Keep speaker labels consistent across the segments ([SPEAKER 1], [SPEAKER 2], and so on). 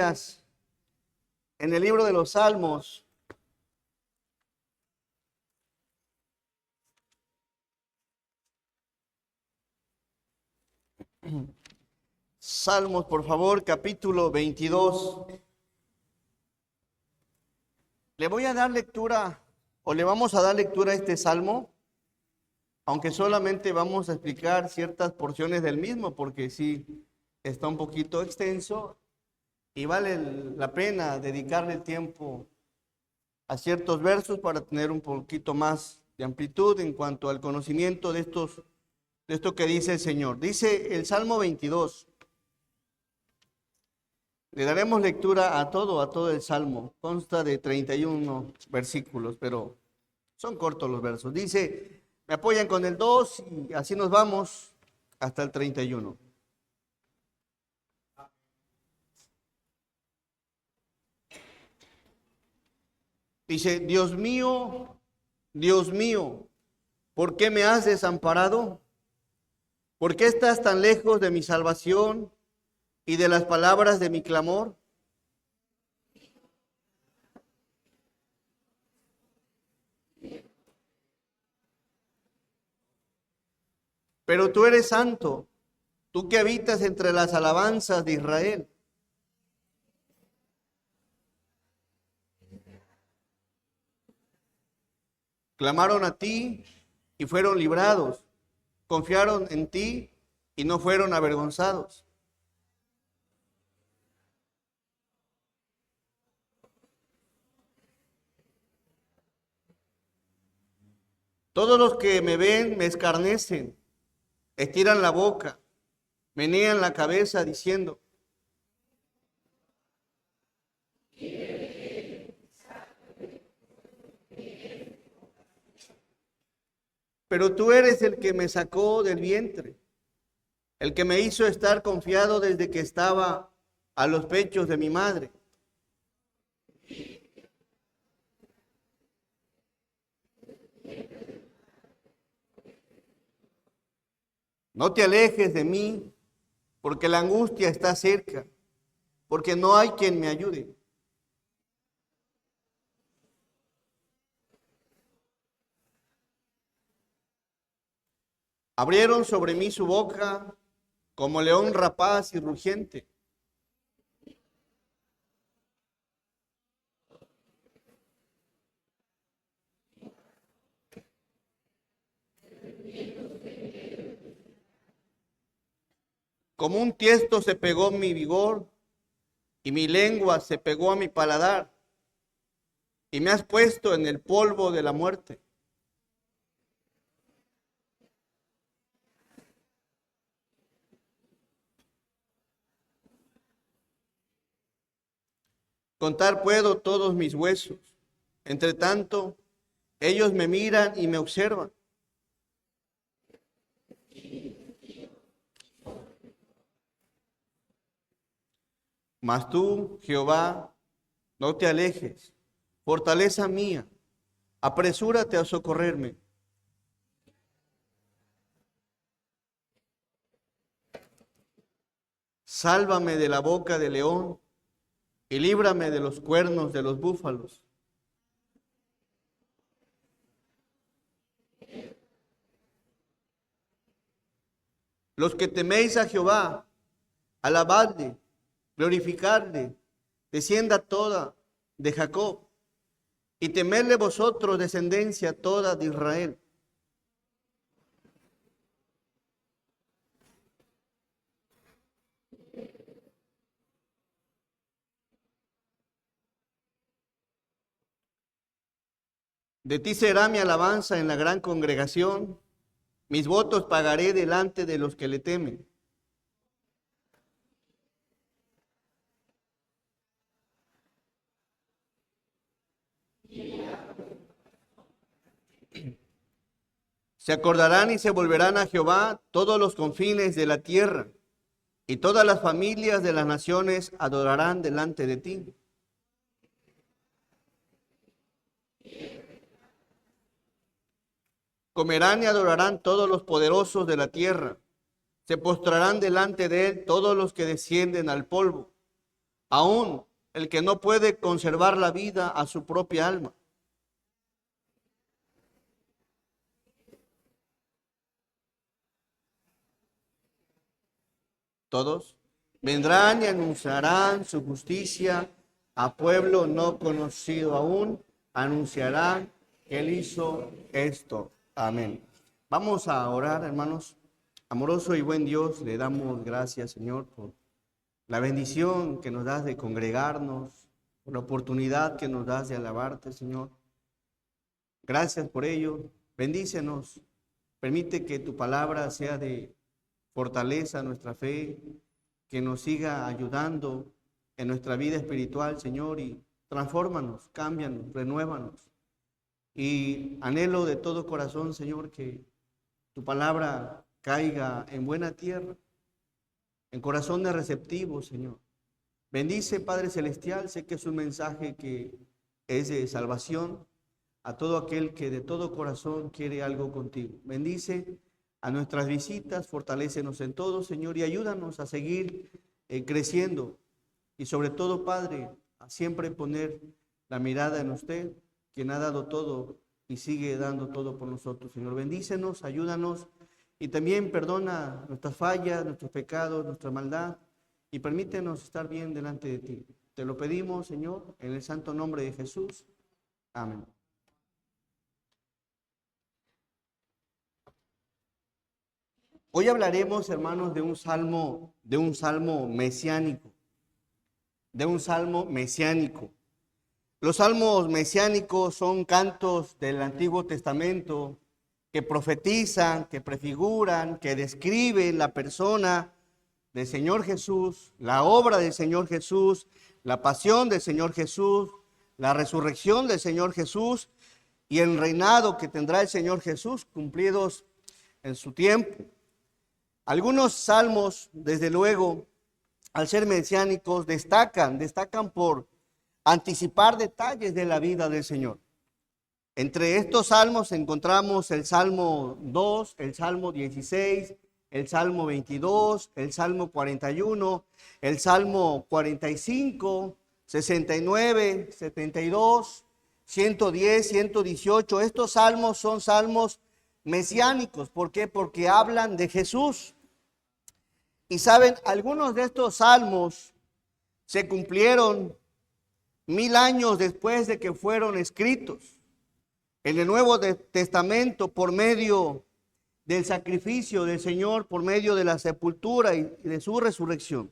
[SPEAKER 1] En el libro de los Salmos. Salmos, por favor, capítulo 22. Le voy a dar lectura, o le vamos a dar lectura a este salmo, aunque solamente vamos a explicar ciertas porciones del mismo, porque sí está un poquito extenso y vale la pena dedicarle tiempo a ciertos versos para tener un poquito más de amplitud en cuanto al conocimiento de esto que dice el Señor. Dice el Salmo 22. Le daremos lectura a todo el Salmo. Consta de 31 versículos, pero son cortos los versos. Dice, me apoyan con el 2 y así nos vamos hasta el 31. Dice, Dios mío, ¿por qué me has desamparado? ¿Por qué estás tan lejos de mi salvación y de las palabras de mi clamor? Pero tú eres santo, tú que habitas entre las alabanzas de Israel. Clamaron a ti y fueron librados. Confiaron en ti y no fueron avergonzados. Todos los que me ven me escarnecen, estiran la boca, menean la cabeza diciendo, pero tú eres el que me sacó del vientre, el que me hizo estar confiado desde que estaba a los pechos de mi madre. No te alejes de mí, porque la angustia está cerca, porque no hay quien me ayude. Abrieron sobre mí su boca como león rapaz y rugiente. Como un tiesto se pegó mi vigor y mi lengua se pegó a mi paladar y me has puesto en el polvo de la muerte. Contar puedo todos mis huesos. Entre tanto, ellos me miran y me observan. Mas tú, Jehová, no te alejes, fortaleza mía, apresúrate a socorrerme. Sálvame de la boca del león y líbrame de los cuernos de los búfalos. Los que teméis a Jehová, alabadle, glorificadle, descienda toda de Jacob, y temedle vosotros, descendencia toda de Israel. De ti será mi alabanza en la gran congregación, mis votos pagaré delante de los que le temen. Se acordarán y se volverán a Jehová todos los confines de la tierra, y todas las familias de las naciones adorarán delante de ti. Comerán y adorarán todos los poderosos de la tierra. Se postrarán delante de él todos los que descienden al polvo. aún el que no puede conservar la vida a su propia alma. Todos vendrán y anunciarán su justicia a pueblo no conocido aún, anunciarán que Él hizo esto. Amén. Vamos a orar, hermanos. Amoroso y buen Dios, le damos gracias, Señor, por la bendición que nos das de congregarnos, por la oportunidad que nos das de alabarte, Señor. Gracias por ello. Bendícenos. Permite que tu palabra sea de fortaleza a nuestra fe, que nos siga ayudando en nuestra vida espiritual, Señor, y transfórmanos, cámbianos, renuévanos. Y anhelo de todo corazón, Señor, que tu palabra caiga en buena tierra, en corazones receptivos, Señor. Bendice, Padre Celestial, sé que es un mensaje que es de salvación a todo aquel que de todo corazón quiere algo contigo. Bendice a nuestras visitas, fortalécenos en todo, Señor, y ayúdanos a seguir creciendo. Y sobre todo, Padre, a siempre poner la mirada en usted, quien ha dado todo y sigue dando todo por nosotros, Señor. Bendícenos, ayúdanos y también perdona nuestras fallas, nuestros pecados, nuestra maldad y permítenos estar bien delante de ti. Te lo pedimos, Señor, en el santo nombre de Jesús. Amén. Hoy hablaremos, hermanos, de un salmo mesiánico, de un salmo mesiánico. Los salmos mesiánicos son cantos del Antiguo Testamento que profetizan, que prefiguran, que describen la persona del Señor Jesús, la obra del Señor Jesús, la pasión del Señor Jesús, la resurrección del Señor Jesús y el reinado que tendrá el Señor Jesús cumplidos en su tiempo. Algunos salmos, desde luego, al ser mesiánicos, destacan por anticipar detalles de la vida del Señor. Entre estos salmos encontramos el Salmo 2, el Salmo 16, el Salmo 22, el Salmo 41, el Salmo 45, 69, 72, 110, 118. Estos salmos son salmos mesiánicos. ¿Por qué? Porque hablan de Jesús. Y saben, algunos de estos salmos se cumplieron 1000 años después de que fueron escritos en el Nuevo Testamento por medio del sacrificio del Señor, por medio de la sepultura y de su resurrección.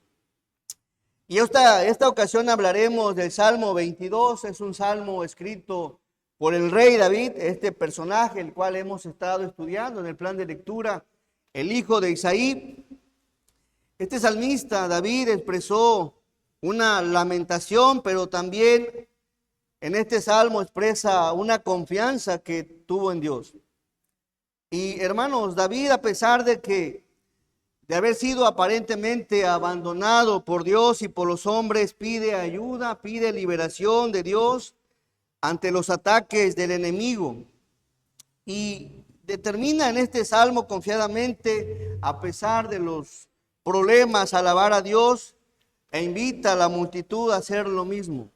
[SPEAKER 1] Y esta ocasión hablaremos del Salmo 22, es un salmo escrito por el rey David, este personaje, el cual hemos estado estudiando en el plan de lectura, el hijo de Isaí. Este salmista, David, expresó una lamentación, pero también en este salmo expresa una confianza que tuvo en Dios. Y hermanos, David, a pesar de haber sido aparentemente abandonado por Dios y por los hombres, pide ayuda, pide liberación de Dios ante los ataques del enemigo. Y determina en este salmo confiadamente, a pesar de los problemas, a alabar a Dios e invita a la multitud a hacer lo mismo.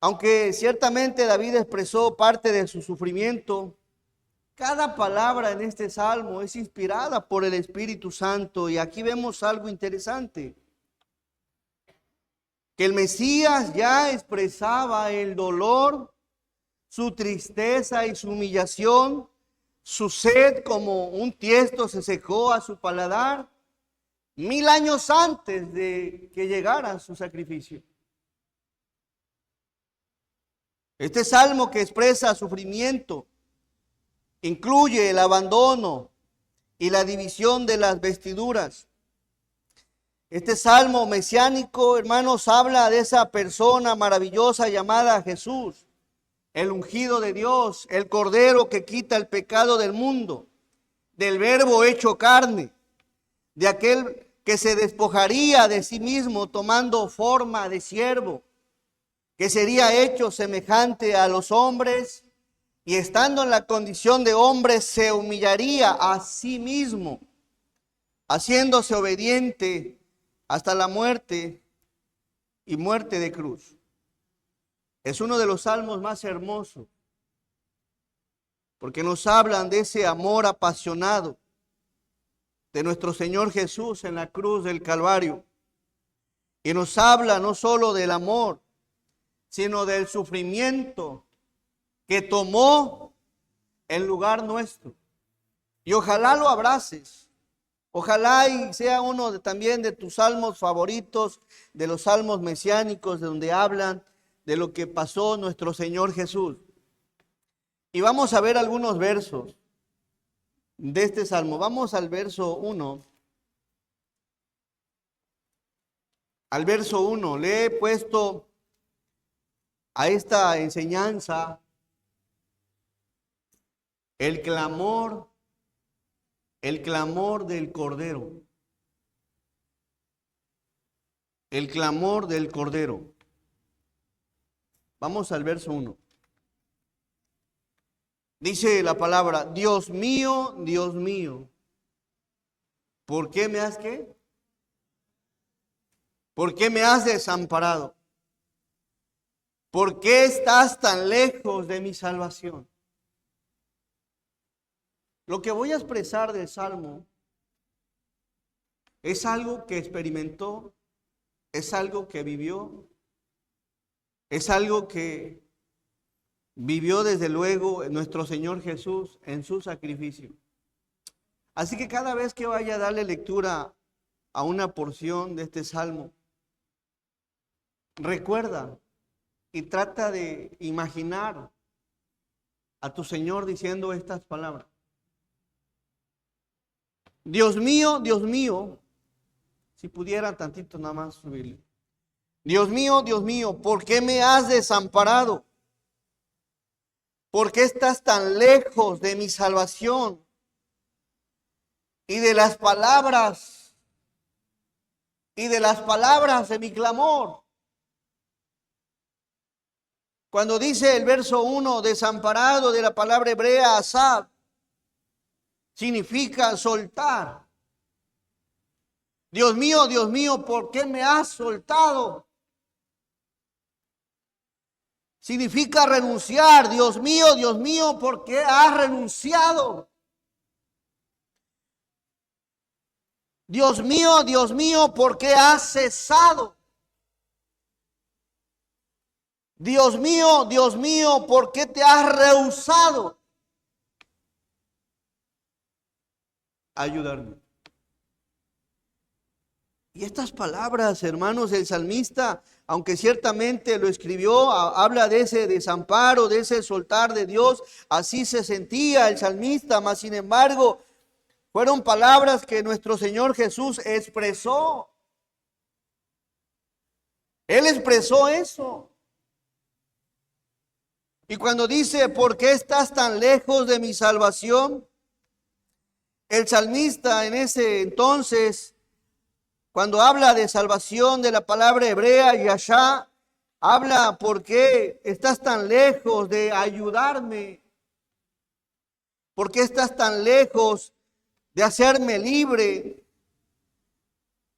[SPEAKER 1] Aunque ciertamente David expresó parte de su sufrimiento, cada palabra en este salmo es inspirada por el Espíritu Santo. Y aquí vemos algo interesante, que el Mesías ya expresaba el dolor, su tristeza y su humillación, su sed como un tiesto se secó a su paladar 1000 años antes de que llegara su sacrificio. Este salmo que expresa sufrimiento incluye el abandono y la división de las vestiduras. Este salmo mesiánico, hermanos, habla de esa persona maravillosa llamada Jesús, el ungido de Dios, el Cordero que quita el pecado del mundo, del Verbo hecho carne, de aquel que se despojaría de sí mismo tomando forma de siervo, que sería hecho semejante a los hombres y estando en la condición de hombre se humillaría a sí mismo, haciéndose obediente hasta la muerte y muerte de cruz. Es uno de los salmos más hermosos, porque nos hablan de ese amor apasionado de nuestro Señor Jesús en la cruz del Calvario. Y nos habla no solo del amor, sino del sufrimiento que tomó en lugar nuestro. Y ojalá lo abraces. Ojalá y sea uno también de tus salmos favoritos, de los salmos mesiánicos, de donde hablan de lo que pasó nuestro Señor Jesús. Y vamos a ver algunos versos de este salmo. Vamos al verso 1. Al verso 1, le he puesto a esta enseñanza el clamor del Cordero. El clamor del Cordero. Vamos al verso 1. Dice la palabra: Dios mío, ¿por qué me has qué? ¿Por qué me has desamparado? ¿Por qué estás tan lejos de mi salvación? Lo que voy a expresar del Salmo es algo que experimentó, es algo que vivió, es algo que vivió desde luego nuestro Señor Jesús en su sacrificio. Así que cada vez que vaya a darle lectura a una porción de este Salmo, recuerda y trata de imaginar a tu Señor diciendo estas palabras: Dios mío, si pudiera tantito nada más subirle. Dios mío, ¿por qué me has desamparado? ¿Por qué estás tan lejos de mi salvación y de las palabras de mi clamor? Cuando dice el verso 1, desamparado, de la palabra hebrea asab, significa soltar. Dios mío, ¿por qué me has soltado? Significa renunciar. Dios mío, ¿por qué has renunciado? Dios mío, ¿por qué has cesado? Dios mío, ¿por qué te has rehusado a ayudarme? Y estas palabras, hermanos, el salmista, aunque ciertamente lo escribió, habla de ese desamparo, de ese soltar de Dios. Así se sentía el salmista, mas sin embargo, fueron palabras que nuestro Señor Jesús expresó. Él expresó eso. Y cuando dice, ¿por qué estás tan lejos de mi salvación? El salmista en ese entonces, cuando habla de salvación, de la palabra hebrea yashá, habla: ¿por qué estás tan lejos de ayudarme? ¿Por qué estás tan lejos de hacerme libre?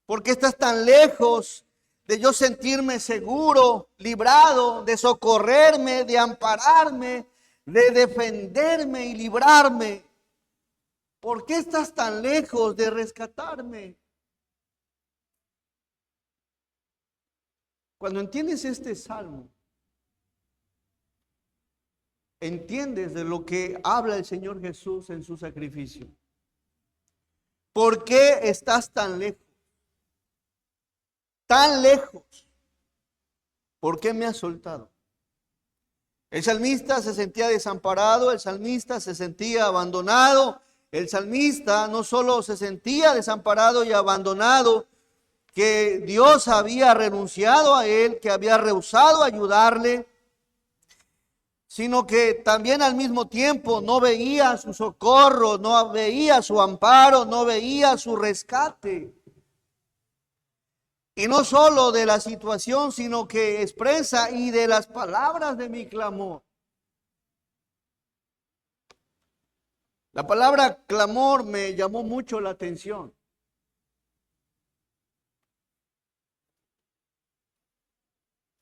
[SPEAKER 1] ¿Por qué estás tan lejos de yo sentirme seguro, librado, de socorrerme, de ampararme, de defenderme y librarme? ¿Por qué estás tan lejos de rescatarme? Cuando entiendes este salmo, entiendes de lo que habla el Señor Jesús en su sacrificio. ¿Por qué estás tan lejos? Tan lejos. ¿Por qué me has soltado? El salmista se sentía desamparado, el salmista se sentía abandonado. El salmista no solo se sentía desamparado y abandonado, que Dios había renunciado a él, que había rehusado ayudarle, sino que también al mismo tiempo no veía su socorro, no veía su amparo, no veía su rescate. Y no solo de la situación, sino que expresa: y de las palabras de mi clamor. La palabra clamor me llamó mucho la atención.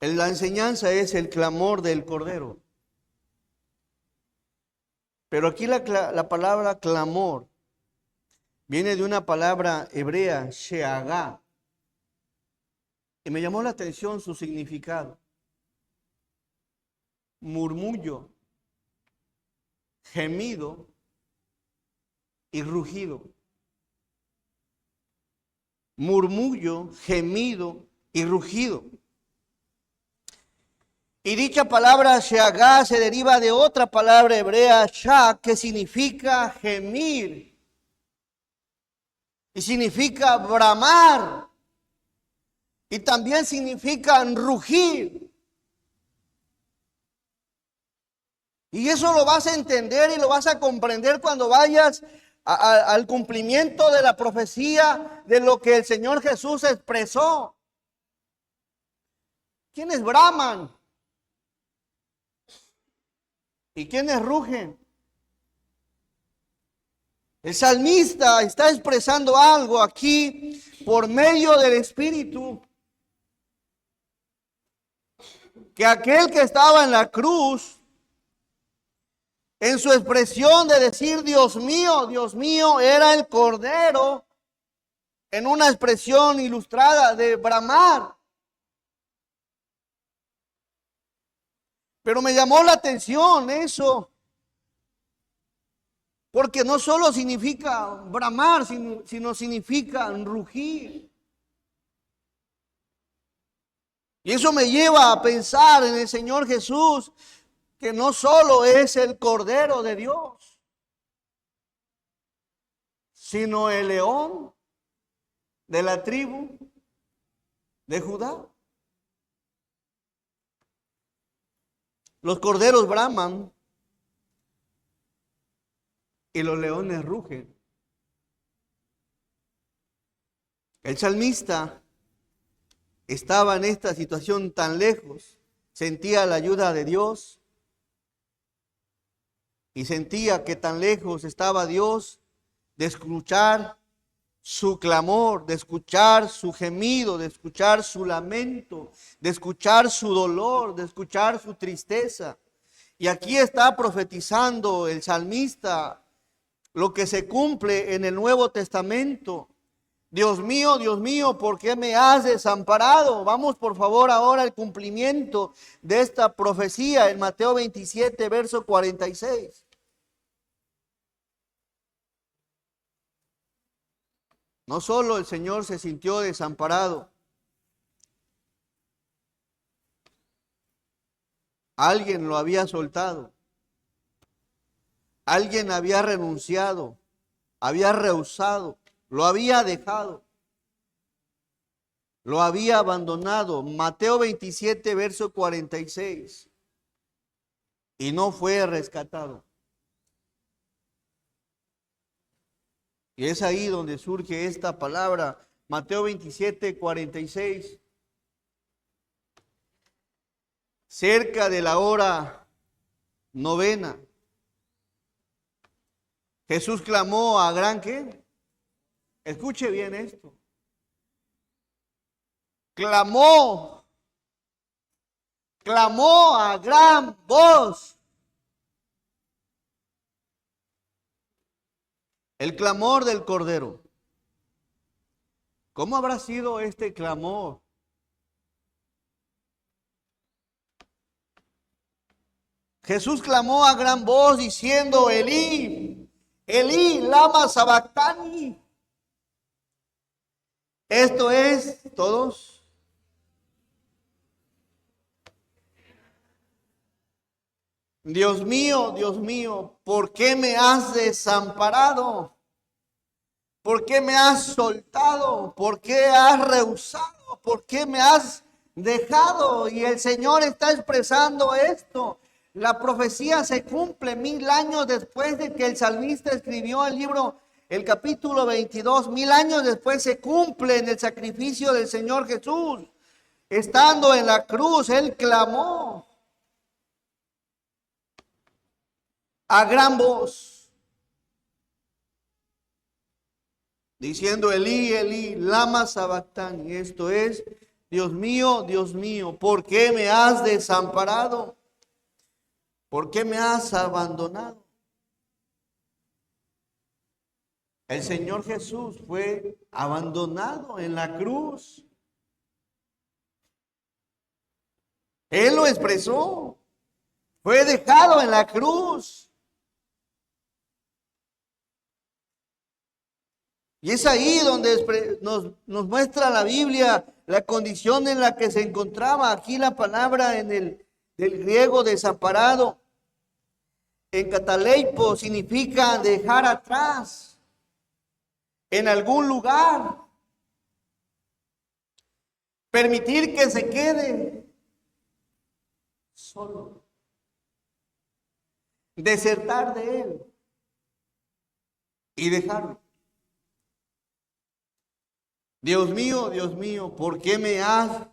[SPEAKER 1] La enseñanza es el clamor del Cordero. Pero aquí la palabra clamor viene de una palabra hebrea, sheagá. Y me llamó la atención su significado. Murmullo, gemido y rugido. Murmullo, gemido y rugido. Y dicha palabra sheagá se deriva de otra palabra hebrea, shak, que significa gemir. Y significa bramar. Y también significa rugir. Y eso lo vas a entender y lo vas a comprender cuando vayas al cumplimiento de la profecía de lo que el Señor Jesús expresó. ¿Quiénes braman? ¿Y quiénes rugen? El salmista está expresando algo aquí por medio del Espíritu. Que aquel que estaba en la cruz, en su expresión de decir Dios mío, era el Cordero, en una expresión ilustrada de bramar. Pero me llamó la atención eso, porque no solo significa bramar, sino significa rugir. Y eso me lleva a pensar en el Señor Jesús, que no solo es el Cordero de Dios, sino el león de la tribu de Judá. Los corderos braman y los leones rugen. El salmista estaba en esta situación tan lejos, sentía la ayuda de Dios y sentía que tan lejos estaba Dios de escuchar su clamor, de escuchar su gemido, de escuchar su lamento, de escuchar su dolor, de escuchar su tristeza. Y aquí está profetizando el salmista lo que se cumple en el Nuevo Testamento. Dios mío, ¿por qué me has desamparado? Vamos por favor ahora al cumplimiento de esta profecía en Mateo 27, verso 46. No solo el Señor se sintió desamparado, alguien lo había soltado, alguien había renunciado, había rehusado, lo había dejado, lo había abandonado. Mateo 27, verso 46. Y no fue rescatado. Y es ahí donde surge esta palabra, Mateo 27, 46. Cerca de la hora novena, Jesús clamó a gran ¿qué? Escuche bien esto. Clamó a gran voz. El clamor del Cordero. ¿Cómo habrá sido este clamor? Jesús clamó a gran voz diciendo, Elí, Elí, lama sabactani. Esto es, todos. Dios mío, ¿por qué me has desamparado? ¿Por qué me has soltado? ¿Por qué has rehusado? ¿Por qué me has dejado? Y el Señor está expresando esto. La profecía se cumple 1000 años después de que el salmista escribió el libro, el capítulo 22. 1000 años después se cumple en el sacrificio del Señor Jesús. Estando en la cruz, Él clamó a gran voz, diciendo, Elí, Elí, lama sabactani. Esto es, Dios mío, ¿por qué me has desamparado? ¿Por qué me has abandonado? El Señor Jesús fue abandonado en la cruz. Él lo expresó. Fue dejado en la cruz. Y es ahí donde nos muestra la Biblia la condición en la que se encontraba. Aquí la palabra del griego desamparado, en cataleipo, significa dejar atrás, en algún lugar, permitir que se quede solo, desertar de él y dejarlo. Dios mío, ¿por qué me has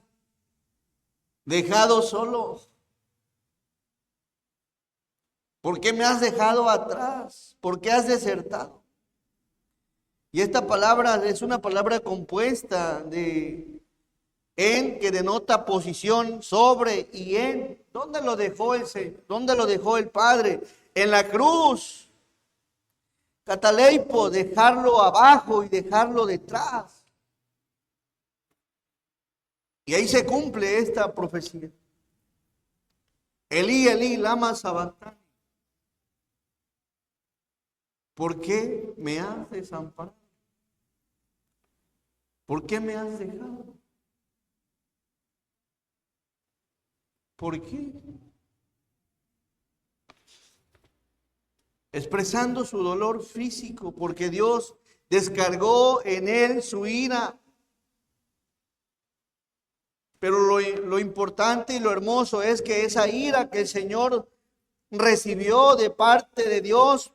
[SPEAKER 1] dejado solo? ¿Por qué me has dejado atrás? ¿Por qué has desertado? Y esta palabra es una palabra compuesta de en, que denota posición, sobre y en. ¿Dónde lo dejó ¿Dónde lo dejó el Padre? En la cruz. Cataleipo, dejarlo abajo y dejarlo detrás. Y ahí se cumple esta profecía. Elí, Elí, lama sabactani. ¿Por qué me has desamparado? ¿Por qué me has dejado? ¿Por qué? Expresando su dolor físico, porque Dios descargó en él su ira. Pero lo importante y lo hermoso es que esa ira que el Señor recibió de parte de Dios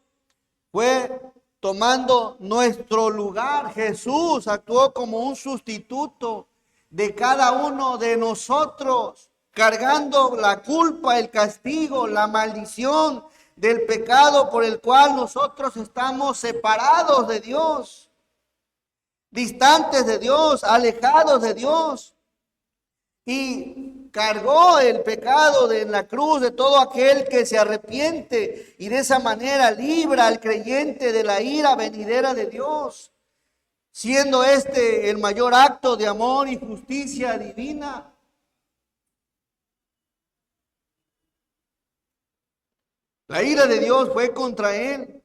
[SPEAKER 1] fue tomando nuestro lugar. Jesús actuó como un sustituto de cada uno de nosotros, cargando la culpa, el castigo, la maldición del pecado por el cual nosotros estamos separados de Dios, distantes de Dios, alejados de Dios. Y cargó el pecado en la cruz de todo aquel que se arrepiente y de esa manera libra al creyente de la ira venidera de Dios, siendo este el mayor acto de amor y justicia divina. La ira de Dios fue contra él.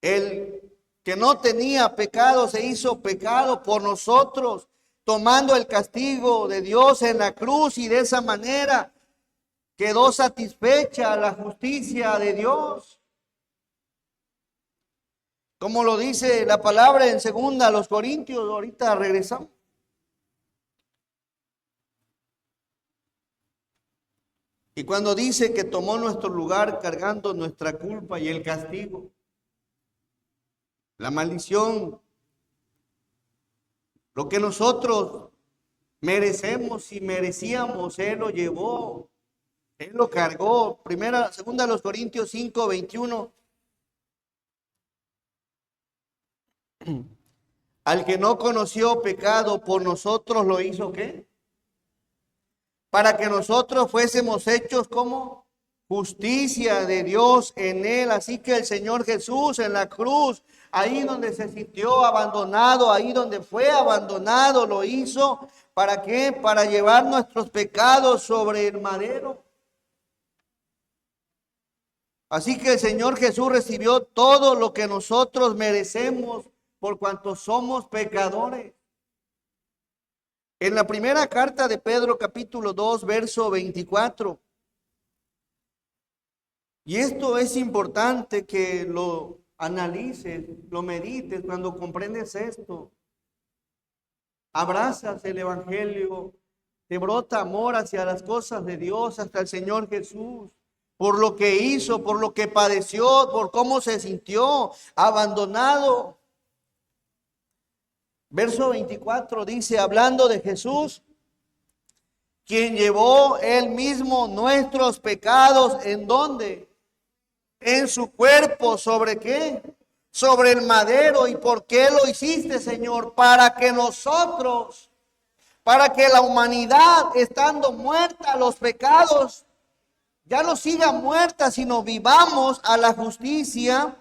[SPEAKER 1] El que no tenía pecado se hizo pecado por nosotros, tomando el castigo de Dios en la cruz, y de esa manera quedó satisfecha la justicia de Dios. Como lo dice la palabra en 2 Corintios, ahorita regresamos. Y cuando dice que tomó nuestro lugar cargando nuestra culpa y el castigo, la maldición, lo que nosotros merecemos y merecíamos, Él lo llevó, Él lo cargó. Segunda de los Corintios 5:21. Al que no conoció pecado, por nosotros lo hizo, ¿qué? Para que nosotros fuésemos hechos como justicia de Dios en él. Así que el Señor Jesús en la cruz, ahí donde se sintió abandonado, ahí donde fue abandonado, lo hizo. ¿Para qué? Para llevar nuestros pecados sobre el madero. Así que el Señor Jesús recibió todo lo que nosotros merecemos por cuanto somos pecadores. En la primera carta de Pedro, capítulo 2, verso 24. Y esto es importante que lo analices, lo medites cuando comprendes esto. Abrazas el Evangelio, te brota amor hacia las cosas de Dios, hasta el Señor Jesús, por lo que hizo, por lo que padeció, por cómo se sintió abandonado. Verso 24 dice, hablando de Jesús, quien llevó él mismo nuestros pecados, ¿en dónde? En su cuerpo, ¿sobre qué? sobre el madero. ¿Y por qué lo hiciste, Señor? Para que nosotros, para que la humanidad, estando muerta a los pecados, ya no siga muerta, sino vivamos a la justicia,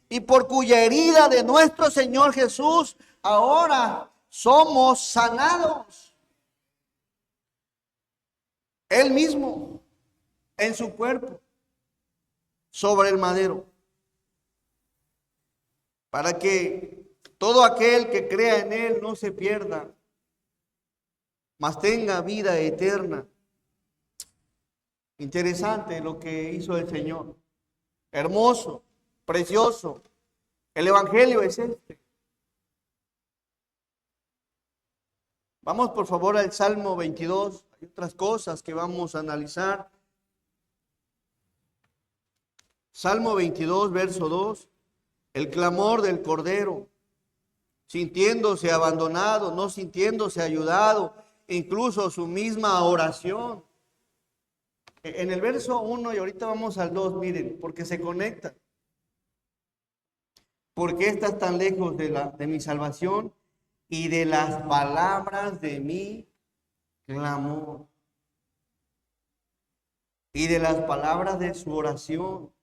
[SPEAKER 1] y por cuya herida de nuestro Señor Jesús ahora somos sanados. Él mismo en su cuerpo sobre el madero, para que todo aquel que crea en Él no se pierda, mas tenga vida eterna. Interesante lo que hizo el Señor. Hermoso, precioso. El Evangelio es este. Vamos por favor al Salmo 22. Hay otras cosas que vamos a analizar. Salmo 22, verso 2. El clamor del Cordero, sintiéndose abandonado, no sintiéndose ayudado, incluso su misma oración. En el verso 1 y ahorita vamos al 2, miren, porque se conecta. ¿Por qué estás tan lejos de mi salvación y de las palabras de mi clamor? Y de las palabras de su oración,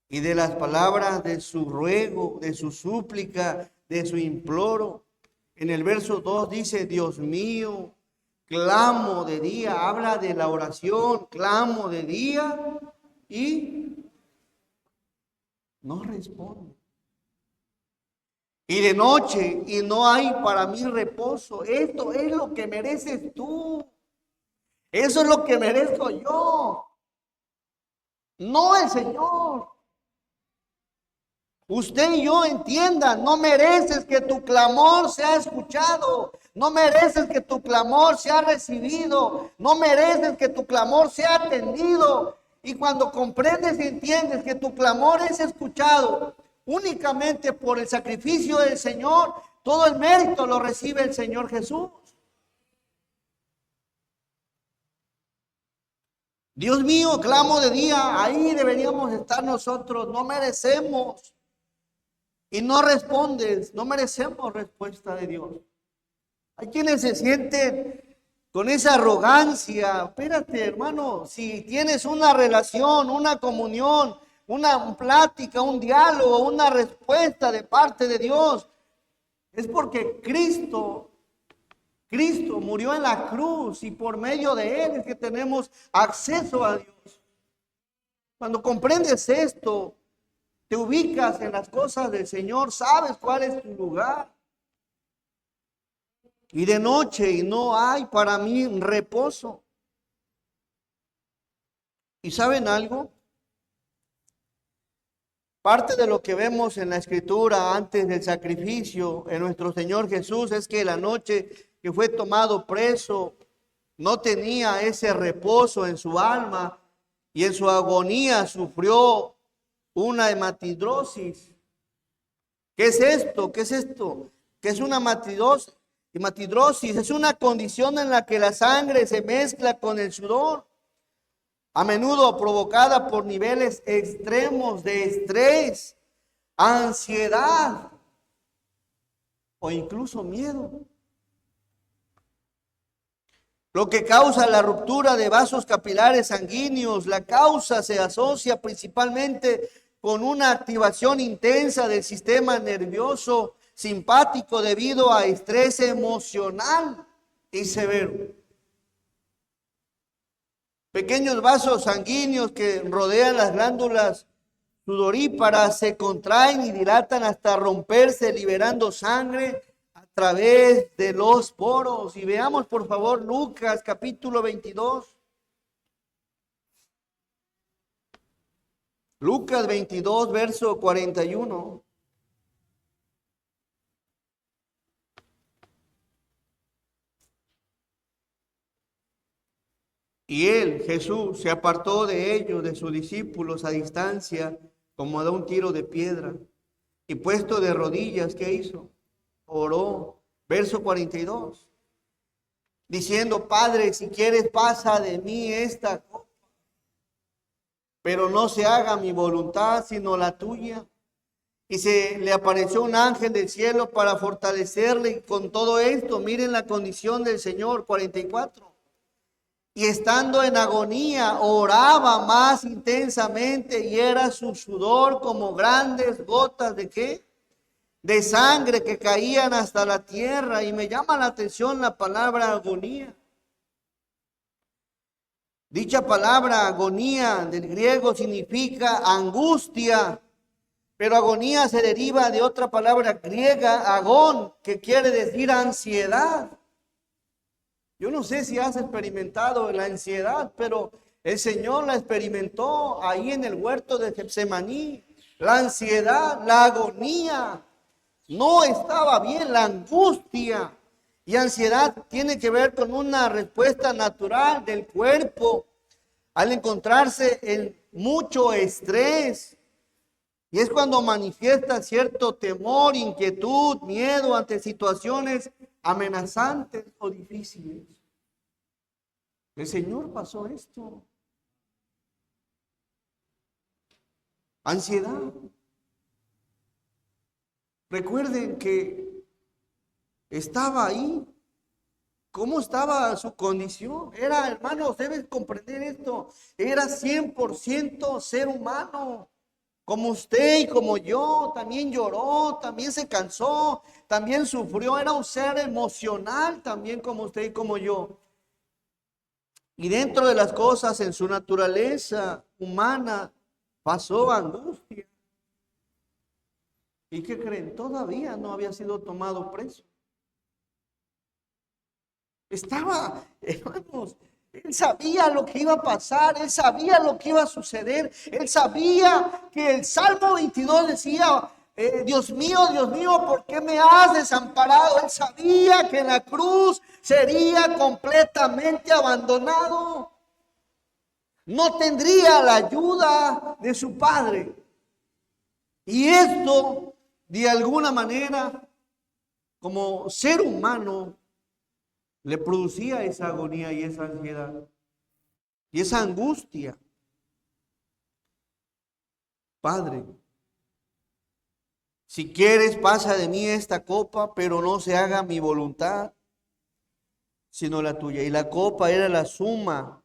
[SPEAKER 1] y de las palabras de su ruego, de su súplica, de su imploro. En el verso 2 dice, Dios mío, clamo de día, habla de la oración, clamo de día y no responde. Y de noche y no hay para mí reposo. Esto es lo que mereces tú. Eso es lo que merezco yo. No el Señor. Usted y yo entiendan, no mereces que tu clamor sea escuchado. No mereces que tu clamor sea recibido. No mereces que tu clamor sea atendido. Y cuando comprendes y entiendes que tu clamor es escuchado únicamente por el sacrificio del Señor, todo el mérito lo recibe el Señor Jesús. Dios mío, clamo de día, ahí deberíamos estar nosotros, no merecemos. Y no respondes, no merecemos respuesta de Dios. Hay quienes se sienten con esa arrogancia. Espérate, hermano, si tienes una relación, una comunión, una plática, un diálogo, una respuesta de parte de Dios, es porque Cristo murió en la cruz y por medio de Él es que tenemos acceso a Dios. Cuando comprendes esto, te ubicas en las cosas del Señor, sabes cuál es tu lugar. Y de noche y no hay para mí reposo. ¿Y saben algo? Parte de lo que vemos en la Escritura antes del sacrificio en nuestro Señor Jesús es que la noche que fue tomado preso no tenía ese reposo en su alma y en su agonía sufrió una hematidrosis. ¿Qué es esto? ¿Qué es esto? ¿Qué es una hematidrosis? Hematidrosis es una condición en la que la sangre se mezcla con el sudor, a menudo provocada por niveles extremos de estrés, ansiedad o incluso miedo. Lo que causa la ruptura de vasos capilares sanguíneos, la causa se asocia principalmente con una activación intensa del sistema nervioso simpático debido a estrés emocional y severo. Pequeños vasos sanguíneos que rodean las glándulas sudoríparas se contraen y dilatan hasta romperse, liberando sangre a través de los poros. Y veamos por favor Lucas capítulo 22. Lucas 22, verso 41. Y él, Jesús, se apartó de ellos, de sus discípulos, a distancia, como da un tiro de piedra. Y puesto de rodillas, ¿qué hizo? Oró. Verso 42. Diciendo, Padre, si quieres, pasa de mí esta copa. Pero no se haga mi voluntad, sino la tuya. y se le apareció un ángel del cielo para fortalecerle. Y con todo esto, miren la condición del Señor, 44. Y estando en agonía, oraba más intensamente y era su sudor como grandes gotas de ¿qué? De sangre que caían hasta la tierra. Y me llama la atención la palabra agonía. Dicha palabra agonía del griego significa angustia, pero agonía se deriva de otra palabra griega, agón, que quiere decir ansiedad. Yo no sé si has experimentado la ansiedad, pero el Señor la experimentó ahí en el huerto de Getsemaní. La ansiedad, la agonía, no estaba bien, la angustia. Y ansiedad tiene que ver con una respuesta natural del cuerpo al encontrarse en mucho estrés. Y es cuando manifiesta cierto temor, inquietud, miedo ante situaciones amenazantes o difíciles. El Señor pasó esto. Ansiedad. Recuerden que estaba ahí. ¿Cómo estaba su condición? Era, hermanos, deben comprender esto. Era 100% ser humano. Como usted y como yo, también lloró, también se cansó, también sufrió. Era un ser emocional también como usted y como yo. Y dentro de las cosas, en su naturaleza humana, pasó angustia. ¿Y qué creen? Todavía no había sido tomado preso. Estaba, hermanos, él sabía lo que iba a pasar, él sabía lo que iba a suceder, él sabía que el Salmo 22 decía, Dios mío, ¿por qué me has desamparado? Él sabía que en la cruz sería completamente abandonado. No tendría la ayuda de su padre. Y esto, de alguna manera, como ser humano, le producía esa agonía y esa ansiedad y esa angustia. Padre, si quieres, pasa de mí esta copa, pero no se haga mi voluntad, sino la tuya. Y la copa era la suma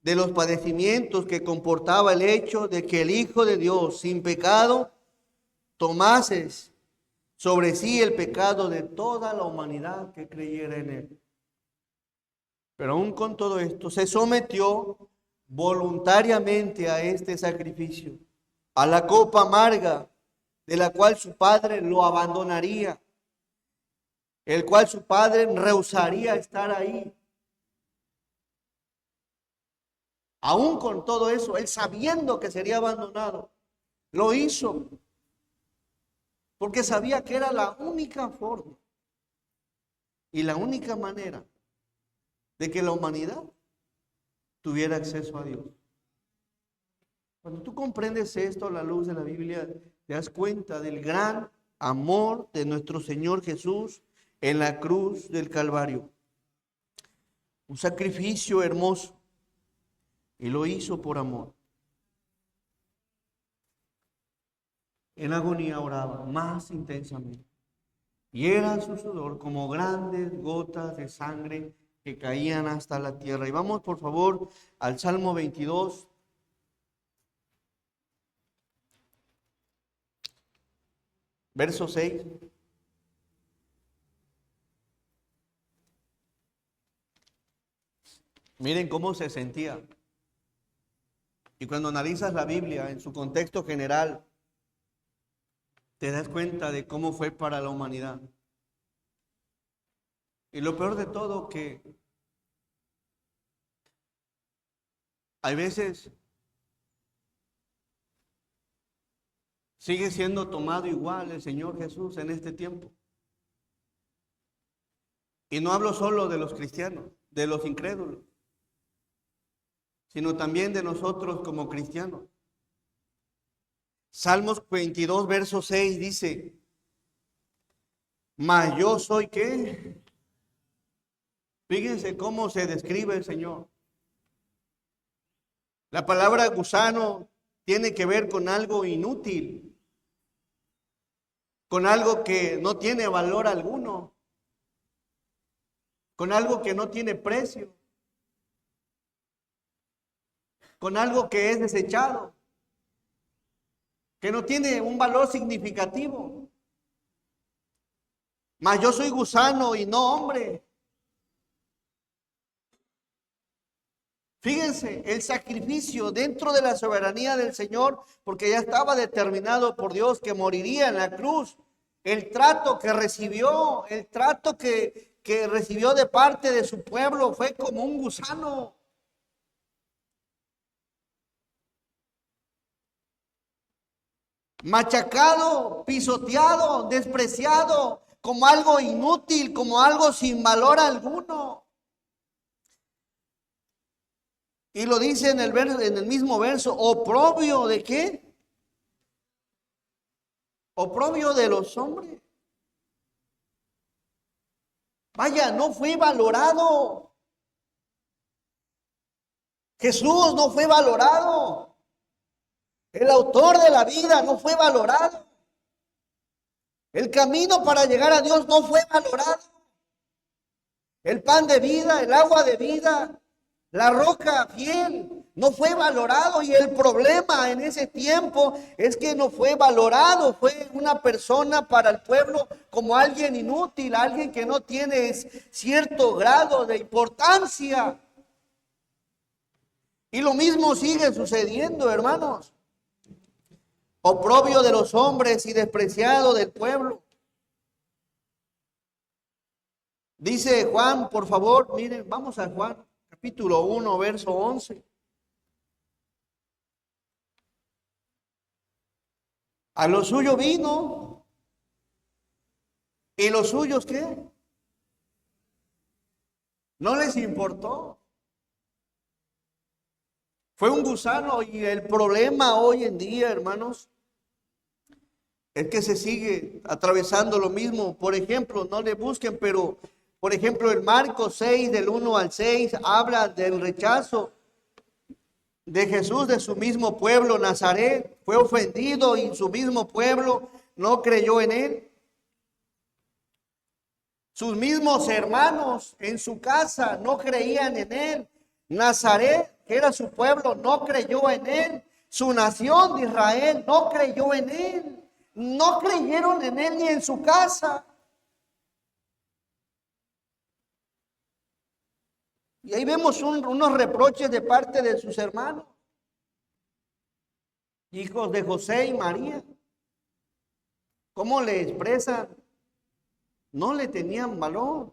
[SPEAKER 1] de los padecimientos que comportaba el hecho de que el Hijo de Dios, sin pecado, tomase sobre sí el pecado de toda la humanidad que creyera en él. Pero aún con todo esto, se sometió voluntariamente a este sacrificio, a la copa amarga de la cual su padre lo abandonaría, el cual su padre rehusaría estar ahí. Aún con todo eso, él sabiendo que sería abandonado, lo hizo, porque sabía que era la única forma y la única manera de que la humanidad tuviera acceso a Dios. Cuando tú comprendes esto a la luz de la Biblia, te das cuenta del gran amor de nuestro Señor Jesús en la cruz del Calvario. Un sacrificio hermoso, y lo hizo por amor. En agonía oraba más intensamente, y era su sudor como grandes gotas de sangre que caían hasta la tierra. Y vamos por favor al Salmo 22. Verso 6. Miren cómo se sentía. Y cuando analizas la Biblia en su contexto general, te das cuenta de cómo fue para la humanidad. Y lo peor de todo, que hay veces sigue siendo tomado igual el Señor Jesús en este tiempo. Y no hablo solo de los cristianos, de los incrédulos, sino también de nosotros como cristianos. Salmos 22, verso 6 dice, mas yo soy ¿qué? Fíjense cómo se describe el Señor. La palabra gusano tiene que ver con algo inútil. con algo que no tiene valor alguno, con algo que no tiene precio, con algo que es desechado, que no tiene un valor significativo. Mas yo soy gusano y no hombre. Fíjense, el sacrificio dentro de la soberanía del Señor, porque ya estaba determinado por Dios que moriría en la cruz. El trato que recibió, el trato que recibió de parte de su pueblo fue como un gusano. Machacado, pisoteado, despreciado, como algo inútil, como algo sin valor alguno. Y lo dice en el mismo verso, oprobio de qué? Oprobio de los hombres. Vaya, no fue valorado. Jesús no fue valorado. El autor de la vida no fue valorado. El camino para llegar a Dios no fue valorado. El pan de vida, el agua de vida, la roca fiel, no fue valorado. Y el problema en ese tiempo es que no fue valorado. Fue una persona para el pueblo como alguien inútil, alguien que no tiene cierto grado de importancia. Y lo mismo sigue sucediendo, hermanos. Oprobio de los hombres y despreciado del pueblo. Dice Juan, por favor, miren, vamos a Juan, capítulo 1, verso 11. A lo suyo vino, y los suyos, ¿qué? No les importó. Fue un gusano. Y el problema hoy en día, hermanos, es que se sigue atravesando lo mismo. Por ejemplo, no le busquen, pero por ejemplo en Marcos 6, del 1 al 6, habla del rechazo de Jesús de su mismo pueblo, Nazaret. Fue ofendido y su mismo pueblo no creyó en él. Sus mismos hermanos en su casa no creían en él. Nazaret, que era su pueblo, no creyó en él. Su nación de Israel no creyó en él. No creyeron en él ni en su casa. Y ahí vemos unos reproches de parte de sus hermanos, hijos de José y María. ¿Cómo le expresan? No le tenían valor.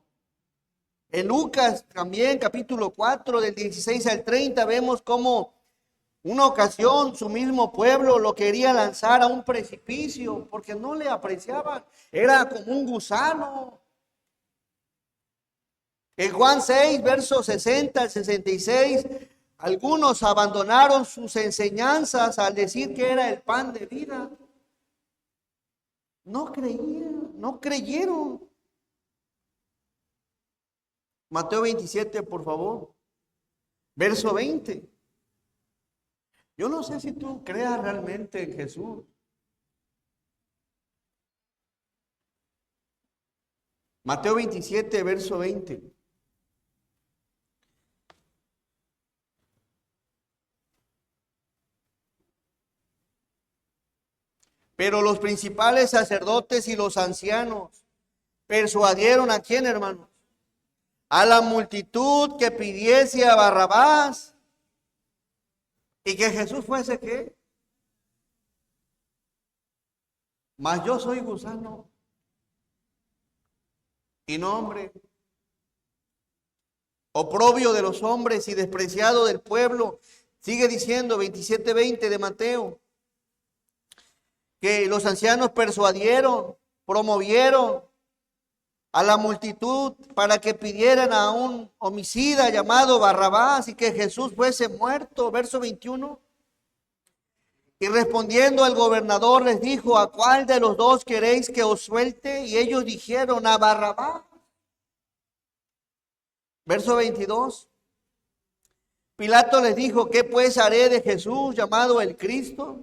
[SPEAKER 1] En Lucas también, capítulo 4, del 16 al 30, vemos cómo una ocasión su mismo pueblo lo quería lanzar a un precipicio porque no le apreciaban. Era como un gusano. En Juan 6, versos 60 al 66, algunos abandonaron sus enseñanzas al decir que era el pan de vida. No creían, no creyeron. Mateo 27, por favor. Verso 20. Yo no sé si tú creas realmente en Jesús. Mateo 27, verso 20. Pero los principales sacerdotes y los ancianos persuadieron ¿a quién, hermanos? A la multitud que pidiese a Barrabás y que Jesús fuese ¿qué? Mas yo soy gusano y no hombre, oprobio de los hombres y despreciado del pueblo. Sigue diciendo 27:20 de Mateo, que los ancianos persuadieron, promovieron a la multitud para que pidieran a un homicida llamado Barrabás y que Jesús fuese muerto. Verso 21. Y respondiendo al gobernador les dijo: ¿a cuál de los dos queréis que os suelte? Y ellos dijeron: a Barrabás. Verso 22. Pilato les dijo: ¿qué pues haré de Jesús llamado el Cristo?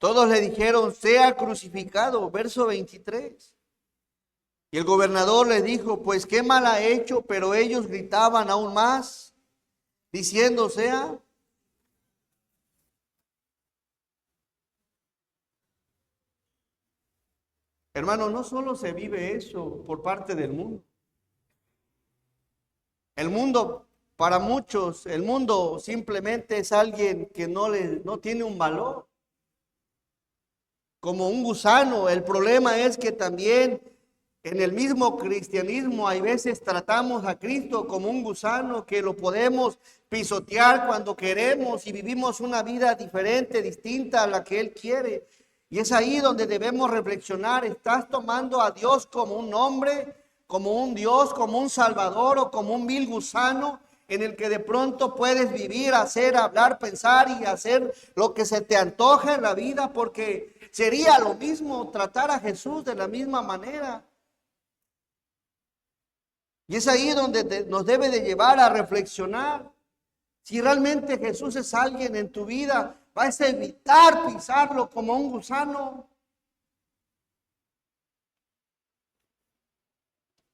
[SPEAKER 1] Todos le dijeron, sea crucificado, verso 23. Y el gobernador le dijo, pues qué mal ha hecho, pero ellos gritaban aún más, diciendo, sea. Hermano, no solo se vive eso por parte del mundo. El mundo, para muchos, el mundo simplemente es alguien que no tiene un valor. Como un gusano. El problema es que también en el mismo cristianismo hay veces tratamos a Cristo como un gusano que lo podemos pisotear cuando queremos y vivimos una vida diferente, distinta a la que Él quiere. Y es ahí donde debemos reflexionar. ¿Estás tomando a Dios como un hombre, como un Dios, como un Salvador o como un vil gusano en el que de pronto puedes vivir, hacer, hablar, pensar y hacer lo que se te antoja en la vida? Porque sería lo mismo tratar a Jesús de la misma manera. Y es ahí donde nos debe de llevar a reflexionar. Si realmente Jesús es alguien en tu vida, vas a evitar pisarlo como un gusano.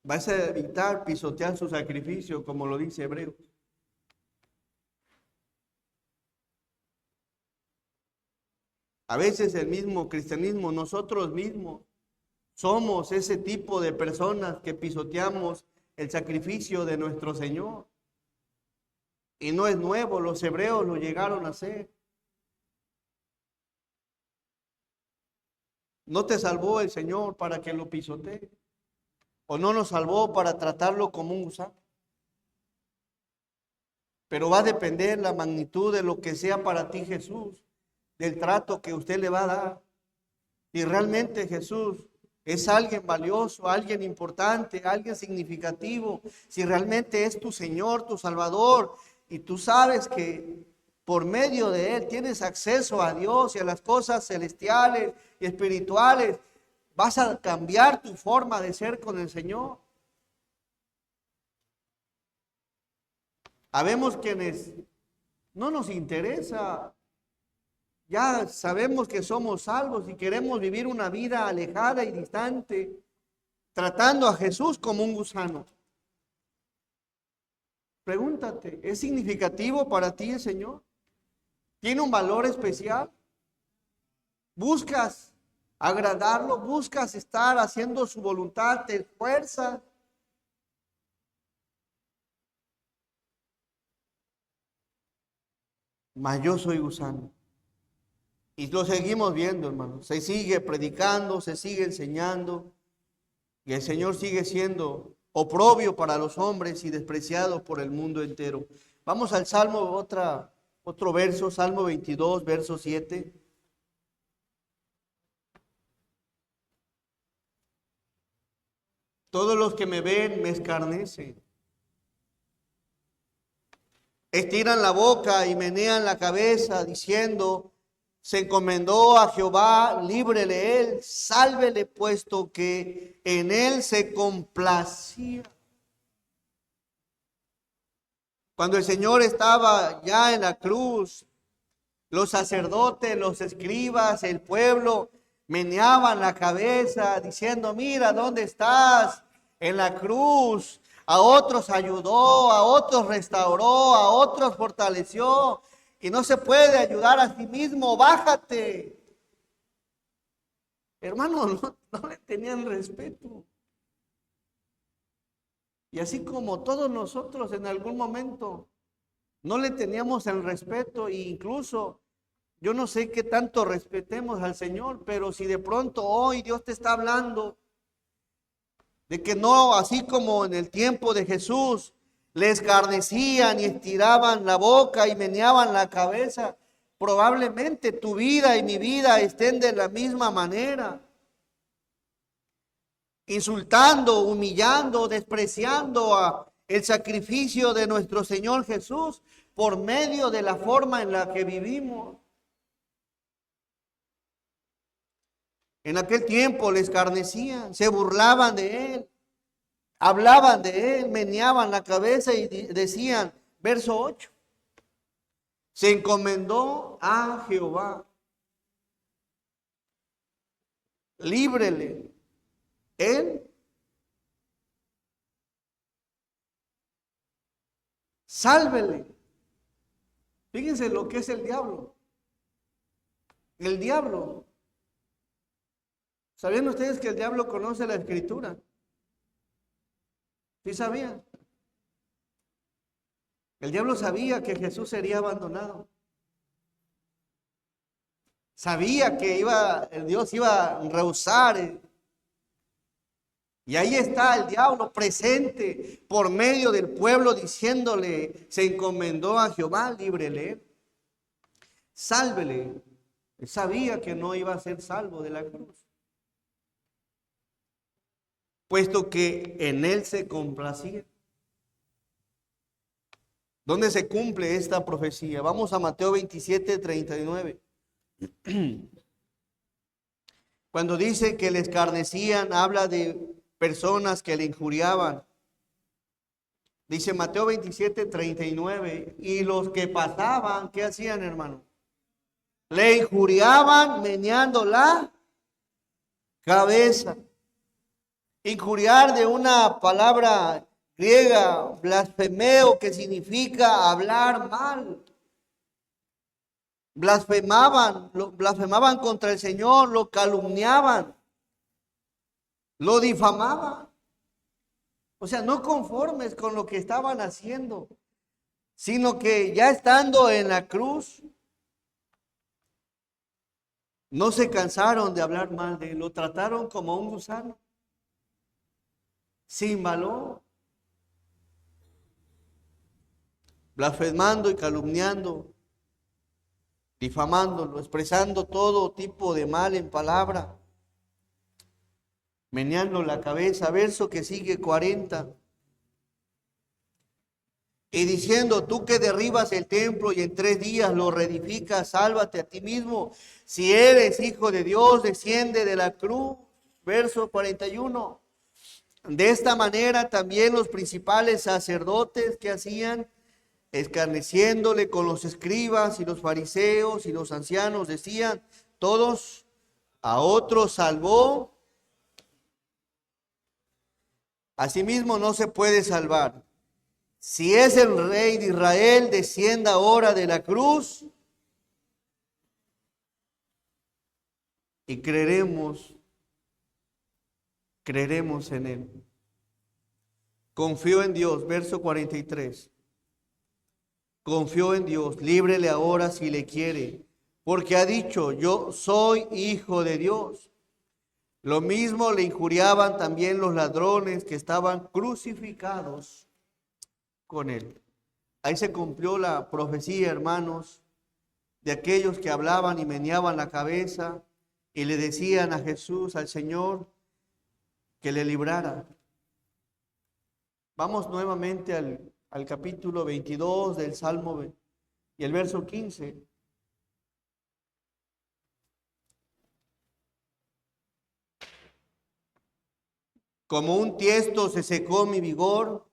[SPEAKER 1] Vas a evitar pisotear su sacrificio, como lo dice Hebreos. A veces el mismo cristianismo, nosotros mismos, somos ese tipo de personas que pisoteamos el sacrificio de nuestro Señor. Y no es nuevo, los hebreos lo llegaron a hacer. No te salvó el Señor para que lo pisotees. O no nos salvó para tratarlo como un gusano. Pero va a depender la magnitud de lo que sea para ti Jesús, del trato que usted le va a dar. Si realmente Jesús es alguien valioso, alguien importante, alguien significativo, si realmente es tu Señor, tu Salvador, y tú sabes que por medio de Él tienes acceso a Dios y a las cosas celestiales y espirituales, vas a cambiar tu forma de ser con el Señor. Habemos quienes no nos interesa. Ya sabemos que somos salvos y queremos vivir una vida alejada y distante, tratando a Jesús como un gusano. Pregúntate, ¿es significativo para ti el Señor? ¿Tiene un valor especial? ¿Buscas agradarlo? ¿Buscas estar haciendo su voluntad? ¿Te esfuerzas? Mas yo soy gusano. Y lo seguimos viendo, hermano. Se sigue predicando, se sigue enseñando. Y el Señor sigue siendo oprobio para los hombres y despreciado por el mundo entero. Vamos al Salmo, otro verso, Salmo 22, verso 7. Todos los que me ven me escarnecen. Estiran la boca y menean la cabeza diciendo, se encomendó a Jehová, líbrele él, sálvele, puesto que en él se complacía. Cuando el Señor estaba ya en la cruz, los sacerdotes, los escribas, el pueblo meneaban la cabeza diciendo, mira, ¿dónde estás? En la cruz. A otros ayudó, a otros restauró, a otros fortaleció. Y no se puede ayudar a sí mismo, bájate. Hermano, no le tenían respeto. Y así como todos nosotros en algún momento no le teníamos el respeto, e incluso yo no sé qué tanto respetemos al Señor, pero si de pronto hoy Dios te está hablando de que no, así como en el tiempo de Jesús, le escarnecían y estiraban la boca y meneaban la cabeza, probablemente tu vida y mi vida estén de la misma manera. Insultando, humillando, despreciando el sacrificio de nuestro Señor Jesús por medio de la forma en la que vivimos. En aquel tiempo le escarnecían, se burlaban de él, hablaban de él, meneaban la cabeza y decían, verso 8, se encomendó a Jehová. líbrele. Él, sálvele. Fíjense lo que es el diablo. El diablo. ¿Sabían ustedes que el diablo conoce la escritura? ¿Sí sabían? El diablo sabía que Jesús sería abandonado. Sabía que Dios iba a rehusar. Y ahí está el diablo presente por medio del pueblo diciéndole, se encomendó a Jehová, líbrele, sálvele. Él sabía que no iba a ser salvo de la cruz, puesto que en él se complacía. ¿Dónde se cumple esta profecía? Vamos a Mateo 27:39. Cuando dice que le escarnecían, habla de personas que le injuriaban. Dice Mateo 27:39, y los que pasaban, ¿qué hacían, hermano? Le injuriaban meneando la cabeza. Injuriar, de una palabra griega, blasfemeo, que significa hablar mal. Blasfemaban contra el Señor, lo calumniaban, lo difamaban. O sea, no conformes con lo que estaban haciendo, sino que ya estando en la cruz, no se cansaron de hablar mal de él, lo trataron como un gusano, sin valor, blasfemando y calumniando, difamándolo, expresando todo tipo de mal en palabra, meneando la cabeza. Verso que sigue, 40. Y diciendo, tú que derribas el templo y en 3 días lo reedificas, sálvate a ti mismo. Si eres hijo de Dios, desciende de la cruz. Verso 41. De esta manera también los principales sacerdotes, que hacían, escarneciéndole con los escribas y los fariseos y los ancianos, decían todos, a otros salvó, asimismo no se puede salvar. Si es el rey de Israel, descienda ahora de la cruz y creeremos en él. Confío en Dios, verso 43. Confió en Dios, líbrele ahora si le quiere, porque ha dicho, yo soy hijo de Dios. Lo mismo le injuriaban también los ladrones que estaban crucificados con él. Ahí se cumplió la profecía, hermanos, de aquellos que hablaban y meneaban la cabeza y le decían a Jesús, al Señor, que le librara. Vamos nuevamente al capítulo 22 del Salmo y el verso 15. Como un tiesto se secó mi vigor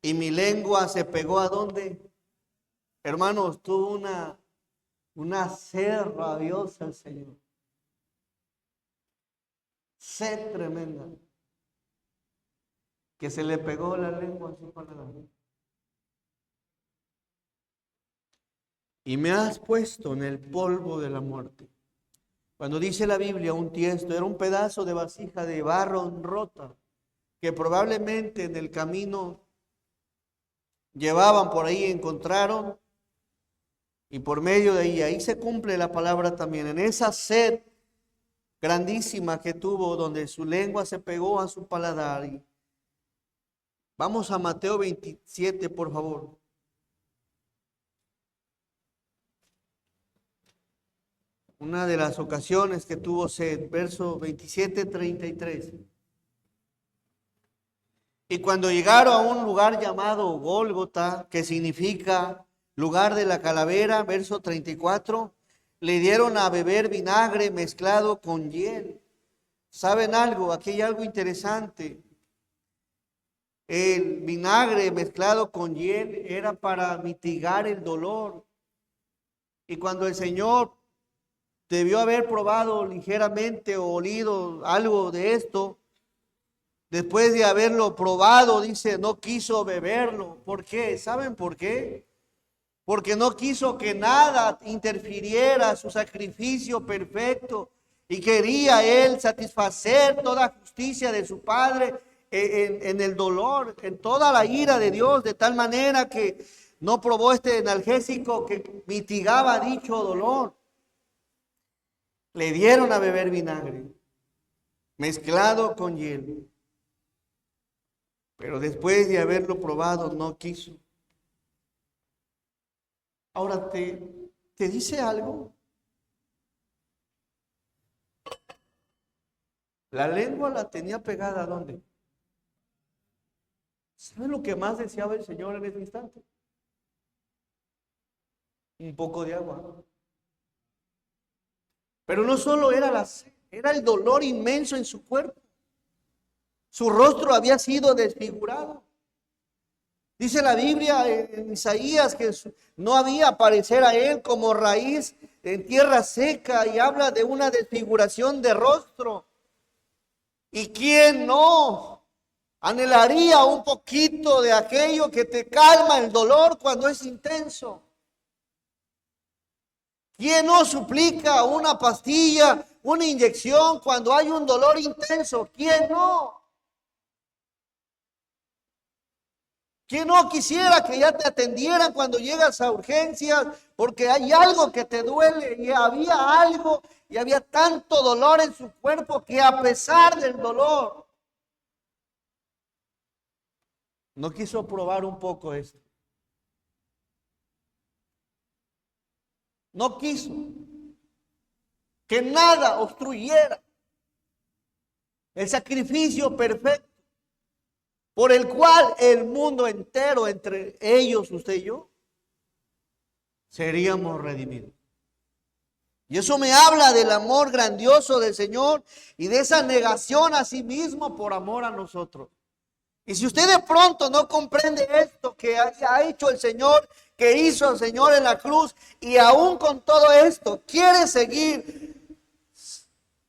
[SPEAKER 1] y mi lengua se pegó ¿a dónde? Hermanos, tuvo una sed rabiosa el Señor. Sed tremenda. Que se le pegó la lengua a su paladar. Y me has puesto en el polvo de la muerte. Cuando dice la Biblia un tiesto, era un pedazo de vasija de barro rota, que probablemente en el camino llevaban por ahí, encontraron, y por medio de ahí se cumple la palabra también, en esa sed grandísima que tuvo, donde su lengua se pegó a su paladar. Y vamos a Mateo 27, por favor. Una de las ocasiones que tuvo sed, verso 27:33. Y cuando llegaron a un lugar llamado Gólgota, que significa lugar de la calavera, verso 34, le dieron a beber vinagre mezclado con hiel. ¿Saben algo? Aquí hay algo interesante. El vinagre mezclado con hiel era para mitigar el dolor. Y cuando el Señor debió haber probado ligeramente o olido algo de esto. Después de haberlo probado, dice, no quiso beberlo. ¿Por qué? ¿Saben por qué? Porque no quiso que nada interfiriera su sacrificio perfecto y quería él satisfacer toda justicia de su Padre en el dolor, en toda la ira de Dios, de tal manera que no probó este analgésico que mitigaba dicho dolor. Le dieron a beber vinagre mezclado con hielo, pero después de haberlo probado no quiso. Ahora te dice algo. La lengua la tenía pegada ¿a dónde? ¿Sabe lo que más deseaba el Señor en ese instante? Un poco de agua. Pero no solo era la sed, era el dolor inmenso en su cuerpo. Su rostro había sido desfigurado. Dice la Biblia en Isaías que no había parecer a él como raíz en tierra seca, y habla de una desfiguración de rostro. ¿Y quién no anhelaría un poquito de aquello que te calma el dolor cuando es intenso? ¿Quién no suplica una pastilla, una inyección cuando hay un dolor intenso? ¿Quién no? ¿Quién no quisiera que ya te atendieran cuando llegas a urgencias porque hay algo que te duele? Y había algo y había tanto dolor en su cuerpo que a pesar del dolor no quiso probar un poco esto. No quiso que nada obstruyera el sacrificio perfecto por el cual el mundo entero, entre ellos, usted y yo, seríamos redimidos. Y eso me habla del amor grandioso del Señor y de esa negación a sí mismo por amor a nosotros. Y si usted de pronto no comprende esto que ha hecho el Señor, que hizo el Señor en la cruz, y aún con todo esto quiere seguir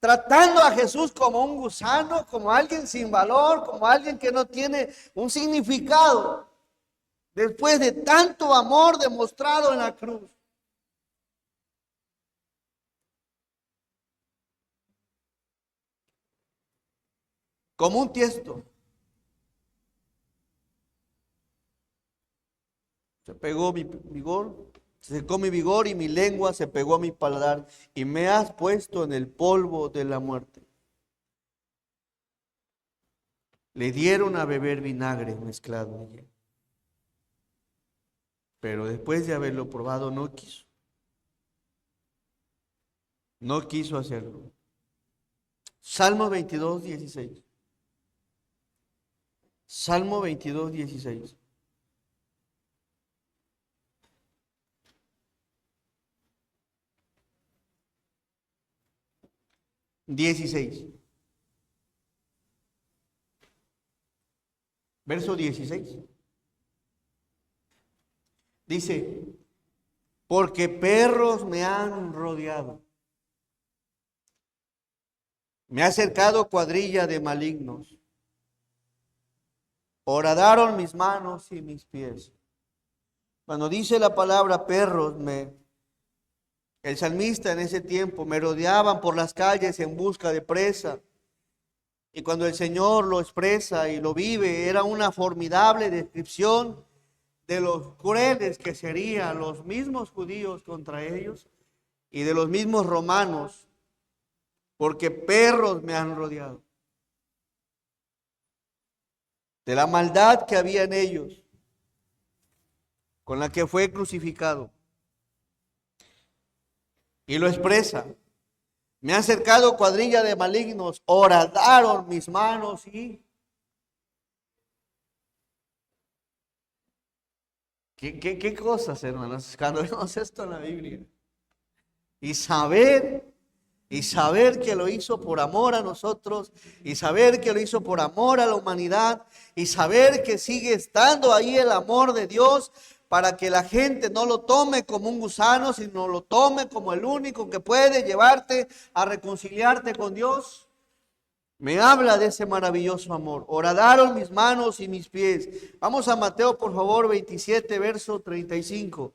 [SPEAKER 1] tratando a Jesús como un gusano, como alguien sin valor, como alguien que no tiene un significado, después de tanto amor demostrado en la cruz. Como un tiesto. Se pegó mi vigor, se secó mi vigor y mi lengua se pegó a mi paladar, y me has puesto en el polvo de la muerte. Le dieron a beber vinagre mezclado en hielo, pero después de haberlo probado no quiso. No quiso hacerlo. Salmo 22, 16. Salmo 22, 16. Verso 16. Dice, porque perros me han rodeado. Me ha cercado cuadrilla de malignos. Horadaron mis manos y mis pies. Cuando dice la palabra perros, el salmista en ese tiempo me rodeaban por las calles en busca de presa. Y cuando el Señor lo expresa y lo vive, era una formidable descripción de los crueles que serían los mismos judíos contra ellos y de los mismos romanos, porque perros me han rodeado. De la maldad que había en ellos, con la que fue crucificado. Y lo expresa. Me han cercado cuadrilla de malignos, horadaron mis manos y... ¿Qué cosas, hermanos? Cuando vemos esto en la Biblia. Y saber que lo hizo por amor a nosotros, y saber que lo hizo por amor a la humanidad, y saber que sigue estando ahí el amor de Dios para que la gente no lo tome como un gusano, sino lo tome como el único que puede llevarte a reconciliarte con Dios. Me habla de ese maravilloso amor. Horadaron mis manos y mis pies. Vamos a Mateo, por favor, 27, verso 35.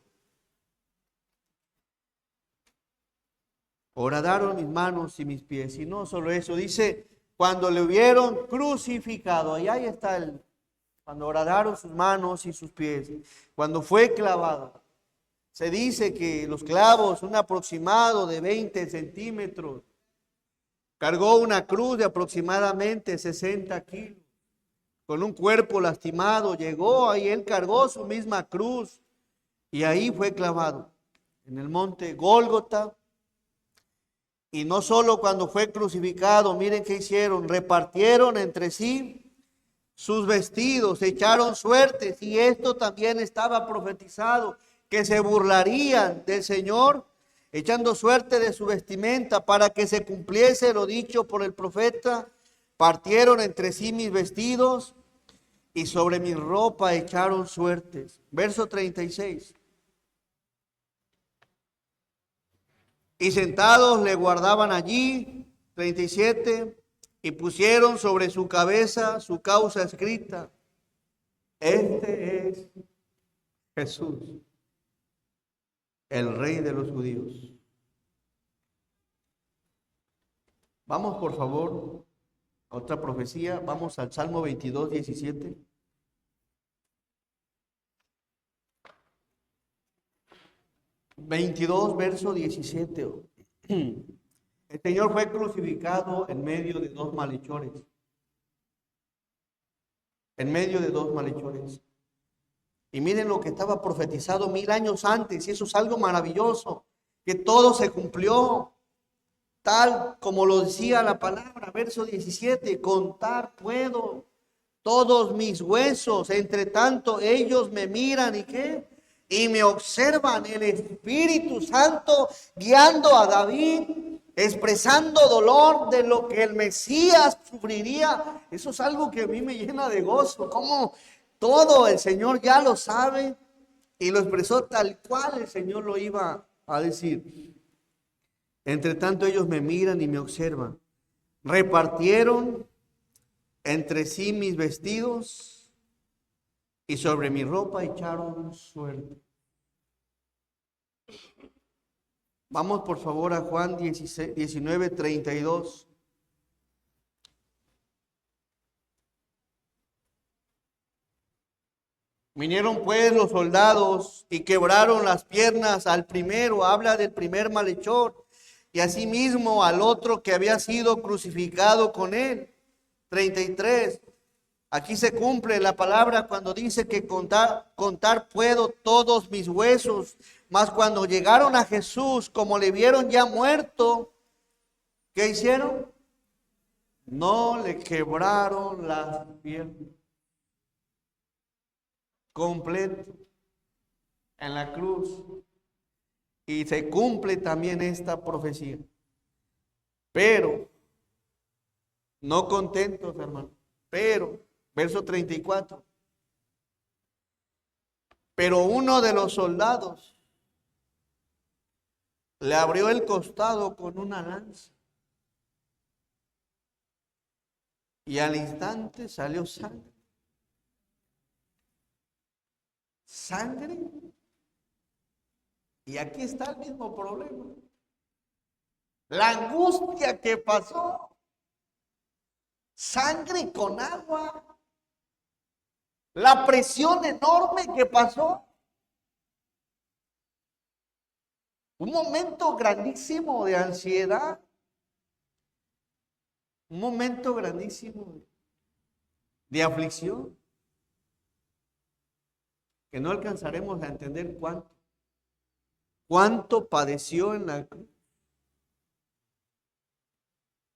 [SPEAKER 1] Horadaron mis manos y mis pies. Y no solo eso, dice, cuando le hubieron crucificado. Y ahí está cuando horadaron sus manos y sus pies. Cuando fue clavado. Se dice que los clavos, un aproximado de 20 centímetros. Cargó una cruz de aproximadamente 60 kilos. Con un cuerpo lastimado, llegó ahí, él cargó su misma cruz. Y ahí fue clavado. En el monte Gólgota. Y no solo cuando fue crucificado, miren qué hicieron, repartieron entre sí sus vestidos, echaron suertes, y esto también estaba profetizado, que se burlarían del Señor, echando suerte de su vestimenta, para que se cumpliese lo dicho por el profeta. Partieron entre sí mis vestidos, y sobre mi ropa echaron suertes. Verso 36. Y sentados le guardaban allí, 37, y pusieron sobre su cabeza su causa escrita. Este es Jesús, el Rey de los judíos. Vamos, por favor, a otra profecía. Vamos al Salmo 22, 17. Verso 17. El Señor fue crucificado en medio de dos malhechores. En medio de dos malhechores. Y miren lo que estaba profetizado 1000 años antes. Y eso es algo maravilloso. Que todo se cumplió. Tal como lo decía la palabra. Verso 17. Contar puedo todos mis huesos. Entre tanto ellos me miran y ¿qué? Y me observan. El Espíritu Santo guiando a David, expresando dolor de lo que el Mesías sufriría. Eso es algo que a mí me llena de gozo. Como todo el Señor ya lo sabe y lo expresó tal cual el Señor lo iba a decir. Entre tanto ellos me miran y me observan. Repartieron entre sí mis vestidos y sobre mi ropa echaron suerte. Vamos por favor a Juan 19, 32. Vinieron pues los soldados y quebraron las piernas al primero, habla del primer malhechor, y asimismo al otro que había sido crucificado con él. 33. Aquí se cumple la palabra cuando dice que contar puedo todos mis huesos. Mas cuando llegaron a Jesús, como le vieron ya muerto, ¿qué hicieron? No le quebraron las piernas. Completo en la cruz. Y se cumple también esta profecía. Pero, no contentos, hermano, pero, verso 34. Pero uno de los soldados le abrió el costado con una lanza. Y al instante salió sangre. Sangre. Y aquí está el mismo problema. La angustia que pasó. Sangre con agua. La presión enorme que pasó. Un momento grandísimo de ansiedad. Un momento grandísimo de aflicción. Que no alcanzaremos a entender cuánto padeció en la cruz.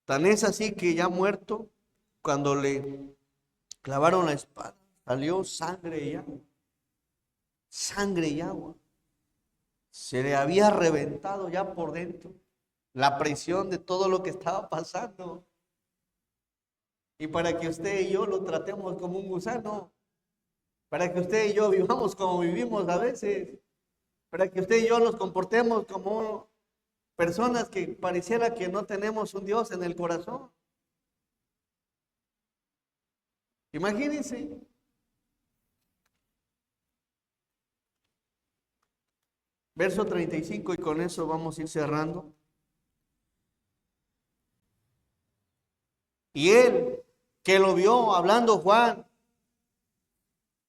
[SPEAKER 1] Tan es así que ya muerto, cuando le clavaron la espada, salió sangre y agua. Sangre y agua. Se le había reventado ya por dentro la presión de todo lo que estaba pasando. Y para que usted y yo lo tratemos como un gusano, para que usted y yo vivamos como vivimos a veces, para que usted y yo nos comportemos como personas que pareciera que no tenemos un Dios en el corazón. Imagínense. Verso 35 y con eso vamos a ir cerrando. Y él, que lo vio hablando Juan,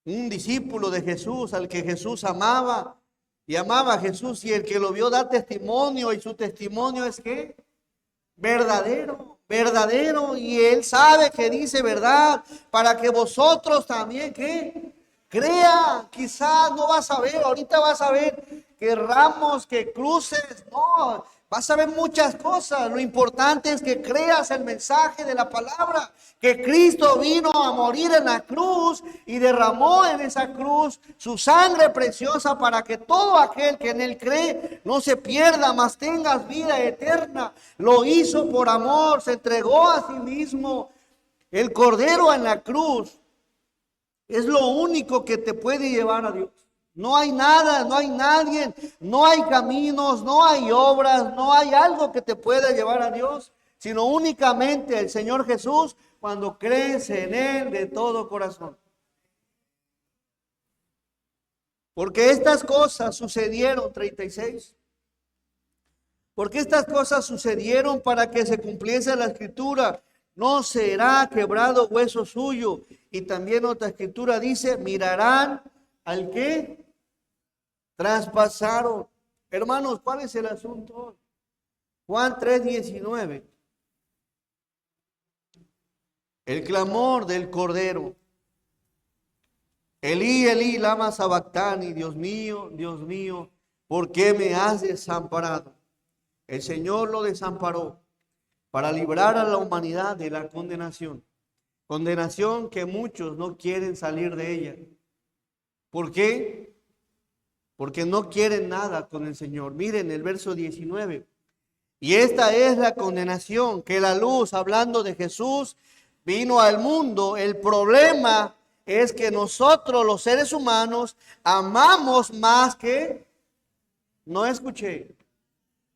[SPEAKER 1] un discípulo de Jesús, al que Jesús amaba y amaba a Jesús, y el que lo vio da testimonio, y su testimonio es que verdadero, verdadero, y él sabe que dice verdad, para que vosotros también que crea. Quizás no vas a ver, ahorita vas a ver que ramos, que cruces, no, vas a ver muchas cosas. Lo importante es que creas el mensaje de la palabra, que Cristo vino a morir en la cruz y derramó en esa cruz su sangre preciosa para que todo aquel que en él cree no se pierda, mas tengas vida eterna. Lo hizo por amor, se entregó a sí mismo. El Cordero en la cruz es lo único que te puede llevar a Dios. No hay nada, no hay nadie, no hay caminos, no hay obras, no hay algo que te pueda llevar a Dios, sino únicamente el Señor Jesús cuando crees en Él de todo corazón. Porque estas cosas sucedieron, 36. Porque estas cosas sucedieron para que se cumpliese la escritura. No será quebrado hueso suyo. Y también otra escritura dice, mirarán al que traspasaron. Hermanos, ¿cuál es el asunto? Juan 3:19. El clamor del Cordero. Elí, Elí, lama sabactani. Dios mío, ¿por qué me has desamparado? El Señor lo desamparó para librar a la humanidad de la condenación. Condenación que muchos no quieren salir de ella. ¿Por qué? Porque no quieren nada con el Señor. Miren el verso 19. Y esta es la condenación, que la luz, hablando de Jesús, vino al mundo. El problema es que nosotros, los seres humanos, amamos más que, no escuché,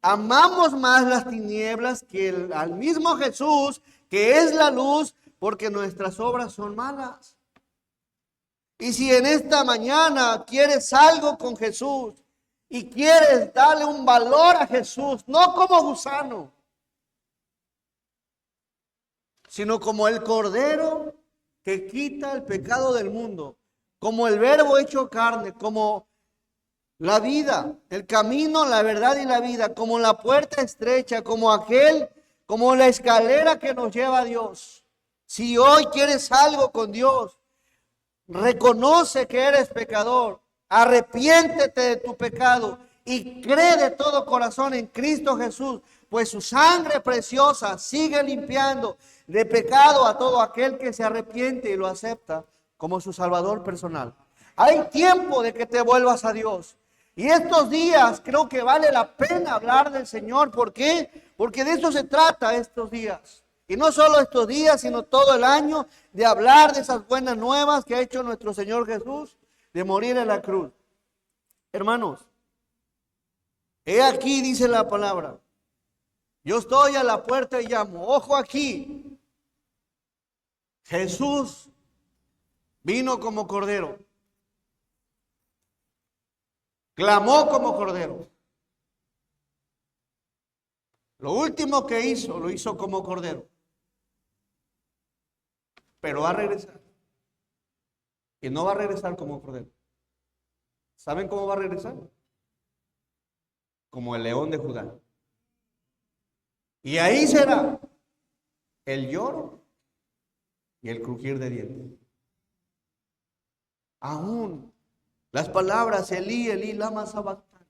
[SPEAKER 1] amamos más las tinieblas que al mismo Jesús, que es la luz, porque nuestras obras son malas. Y si en esta mañana quieres algo con Jesús y quieres darle un valor a Jesús, no como gusano, sino como el Cordero que quita el pecado del mundo, como el Verbo hecho carne, como la vida, el camino, la verdad y la vida, como la puerta estrecha, como la escalera que nos lleva a Dios. Si hoy quieres algo con Dios, reconoce que eres pecador, arrepiéntete de tu pecado y cree de todo corazón en Cristo Jesús, pues su sangre preciosa sigue limpiando de pecado a todo aquel que se arrepiente y lo acepta como su Salvador personal. Hay tiempo de que te vuelvas a Dios. Y estos días creo que vale la pena hablar del Señor. ¿Por qué? Porque de eso se trata estos días. Y no solo estos días, sino todo el año, de hablar de esas buenas nuevas que ha hecho nuestro Señor Jesús, de morir en la cruz. Hermanos, he aquí, dice la palabra, yo estoy a la puerta y llamo. Ojo aquí, Jesús vino como cordero, clamó como cordero. Lo último que hizo, lo hizo como cordero. Pero va a regresar. Y no va a regresar como cordero. ¿Saben cómo va a regresar? Como el león de Judá. Y ahí será el lloro y el crujir de dientes. Aún las palabras Elí, Elí, lama sabactani,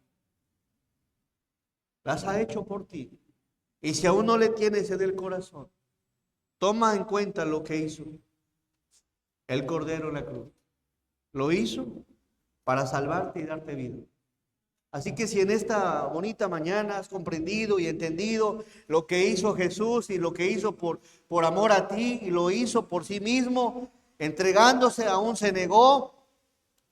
[SPEAKER 1] las ha hecho por ti. Y si aún no le tienes en el corazón, toma en cuenta lo que hizo el Cordero en la cruz. Lo hizo para salvarte y darte vida. Así que si en esta bonita mañana has comprendido y entendido lo que hizo Jesús y lo que hizo por amor a ti y lo hizo por sí mismo, entregándose, aún se negó,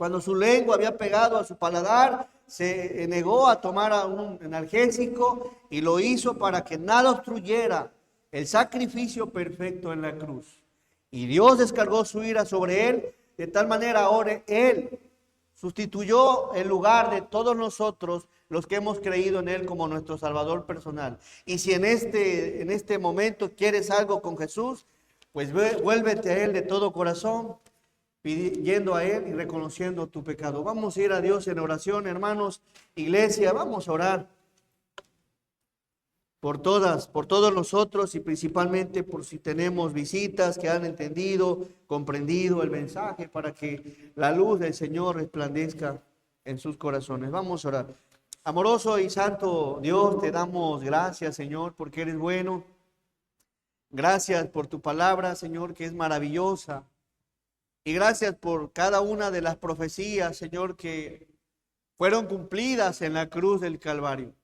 [SPEAKER 1] Cuando su lengua había pegado a su paladar, se negó a tomar un analgésico y lo hizo para que nada obstruyera el sacrificio perfecto en la cruz. Y Dios descargó su ira sobre él, de tal manera ahora él sustituyó el lugar de todos nosotros los que hemos creído en él como nuestro Salvador personal. Y si en este momento quieres algo con Jesús, pues vuélvete a él de todo corazón, yendo a él y reconociendo tu pecado. Vamos a ir a Dios en oración, hermanos, iglesia, vamos a orar por todos nosotros y principalmente por si tenemos visitas que han entendido, comprendido el mensaje, para que la luz del Señor resplandezca en sus corazones. Vamos a orar. Amoroso y santo Dios, te damos gracias, Señor, porque eres bueno. Gracias por tu palabra, Señor, que es maravillosa. Y gracias por cada una de las profecías, Señor, que fueron cumplidas en la cruz del Calvario.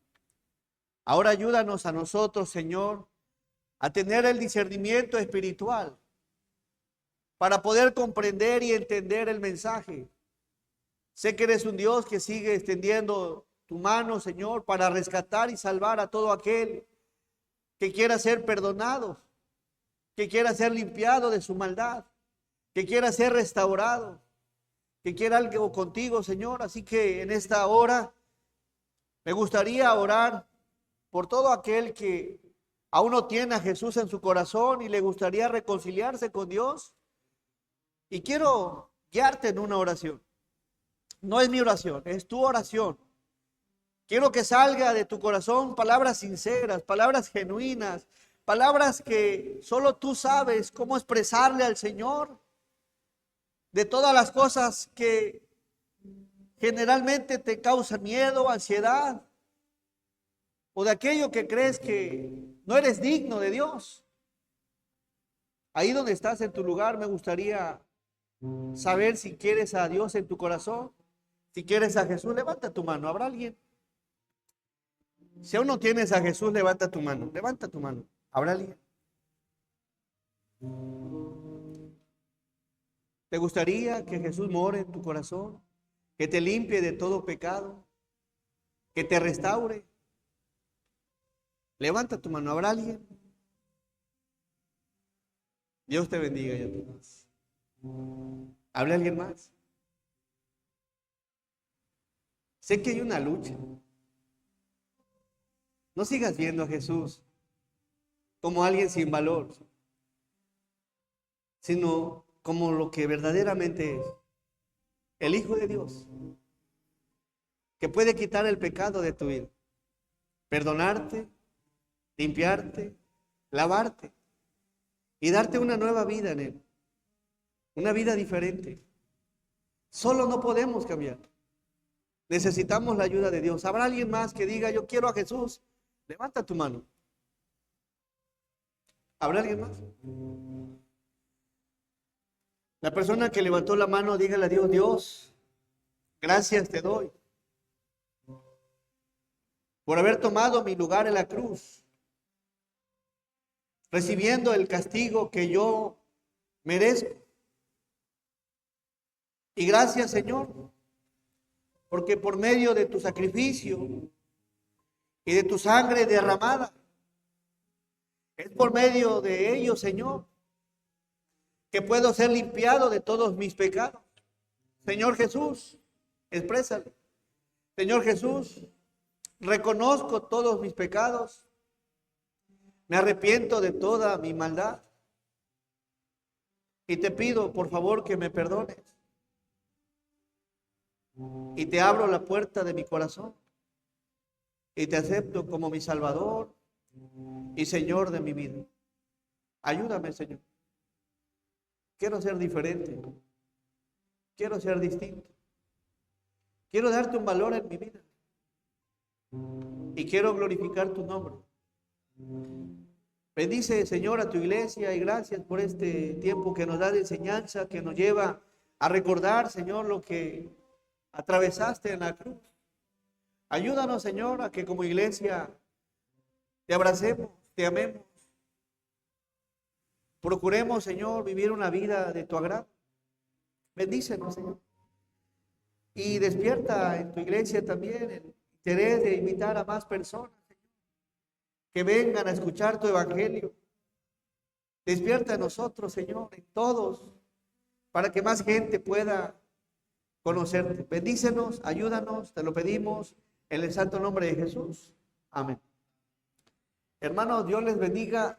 [SPEAKER 1] Ahora ayúdanos a nosotros, Señor, a tener el discernimiento espiritual para poder comprender y entender el mensaje. Sé que eres un Dios que sigue extendiendo tu mano, Señor, para rescatar y salvar a todo aquel que quiera ser perdonado, que quiera ser limpiado de su maldad, que quiera ser restaurado, que quiera algo contigo, Señor. Así que en esta hora me gustaría orar por todo aquel que aún no tiene a Jesús en su corazón y le gustaría reconciliarse con Dios. Y quiero guiarte en una oración. No es mi oración, es tu oración. Quiero que salga de tu corazón palabras sinceras, palabras genuinas, palabras que solo tú sabes cómo expresarle al Señor de todas las cosas que generalmente te causan miedo, ansiedad, o de aquello que crees que no eres digno de Dios. Ahí donde estás en tu lugar, me gustaría saber si quieres a Dios en tu corazón, si quieres a Jesús. Levanta tu mano. ¿Habrá alguien? Si aún no tienes a Jesús, levanta tu mano. Levanta tu mano. ¿Habrá alguien? ¿Te gustaría que Jesús more en tu corazón? Que te limpie de todo pecado, que te restaure. Levanta tu mano. ¿Habrá alguien? Dios te bendiga y a todos. ¿Habrá alguien más? Sé que hay una lucha. No sigas viendo a Jesús como alguien sin valor, sino como lo que verdaderamente es, el Hijo de Dios, que puede quitar el pecado de tu vida, perdonarte, limpiarte, lavarte y darte una nueva vida en Él, una vida diferente. Solo no podemos cambiar. Necesitamos la ayuda de Dios. ¿Habrá alguien más que diga, yo quiero a Jesús? Levanta tu mano. ¿Habrá alguien más? La persona que levantó la mano, dígale a Dios, Dios, gracias te doy por haber tomado mi lugar en la cruz, recibiendo el castigo que yo merezco. Y gracias, Señor, porque por medio de tu sacrificio y de tu sangre derramada, es por medio de ello, Señor, que puedo ser limpiado de todos mis pecados. Señor Jesús, exprésale. Señor Jesús, reconozco todos mis pecados. Me arrepiento de toda mi maldad. Y te pido, por favor, que me perdones. Y te abro la puerta de mi corazón. Y te acepto como mi Salvador y Señor de mi vida. Ayúdame, Señor. Quiero ser diferente. Quiero ser distinto. Quiero darte un valor en mi vida. Y quiero glorificar tu nombre. Bendice, Señor, a tu iglesia y gracias por este tiempo que nos da de enseñanza, que nos lleva a recordar, Señor, lo que atravesaste en la cruz. Ayúdanos, Señor, a que como iglesia te abracemos, te amemos. Procuremos, Señor, vivir una vida de tu agrado. Bendícenos, Señor. Y despierta en tu iglesia también el interés de invitar a más personas, Señor, que vengan a escuchar tu evangelio. Despierta en nosotros, Señor, en todos, para que más gente pueda conocerte. Bendícenos, ayúdanos, te lo pedimos en el santo nombre de Jesús. Amén. Hermanos, Dios les bendiga.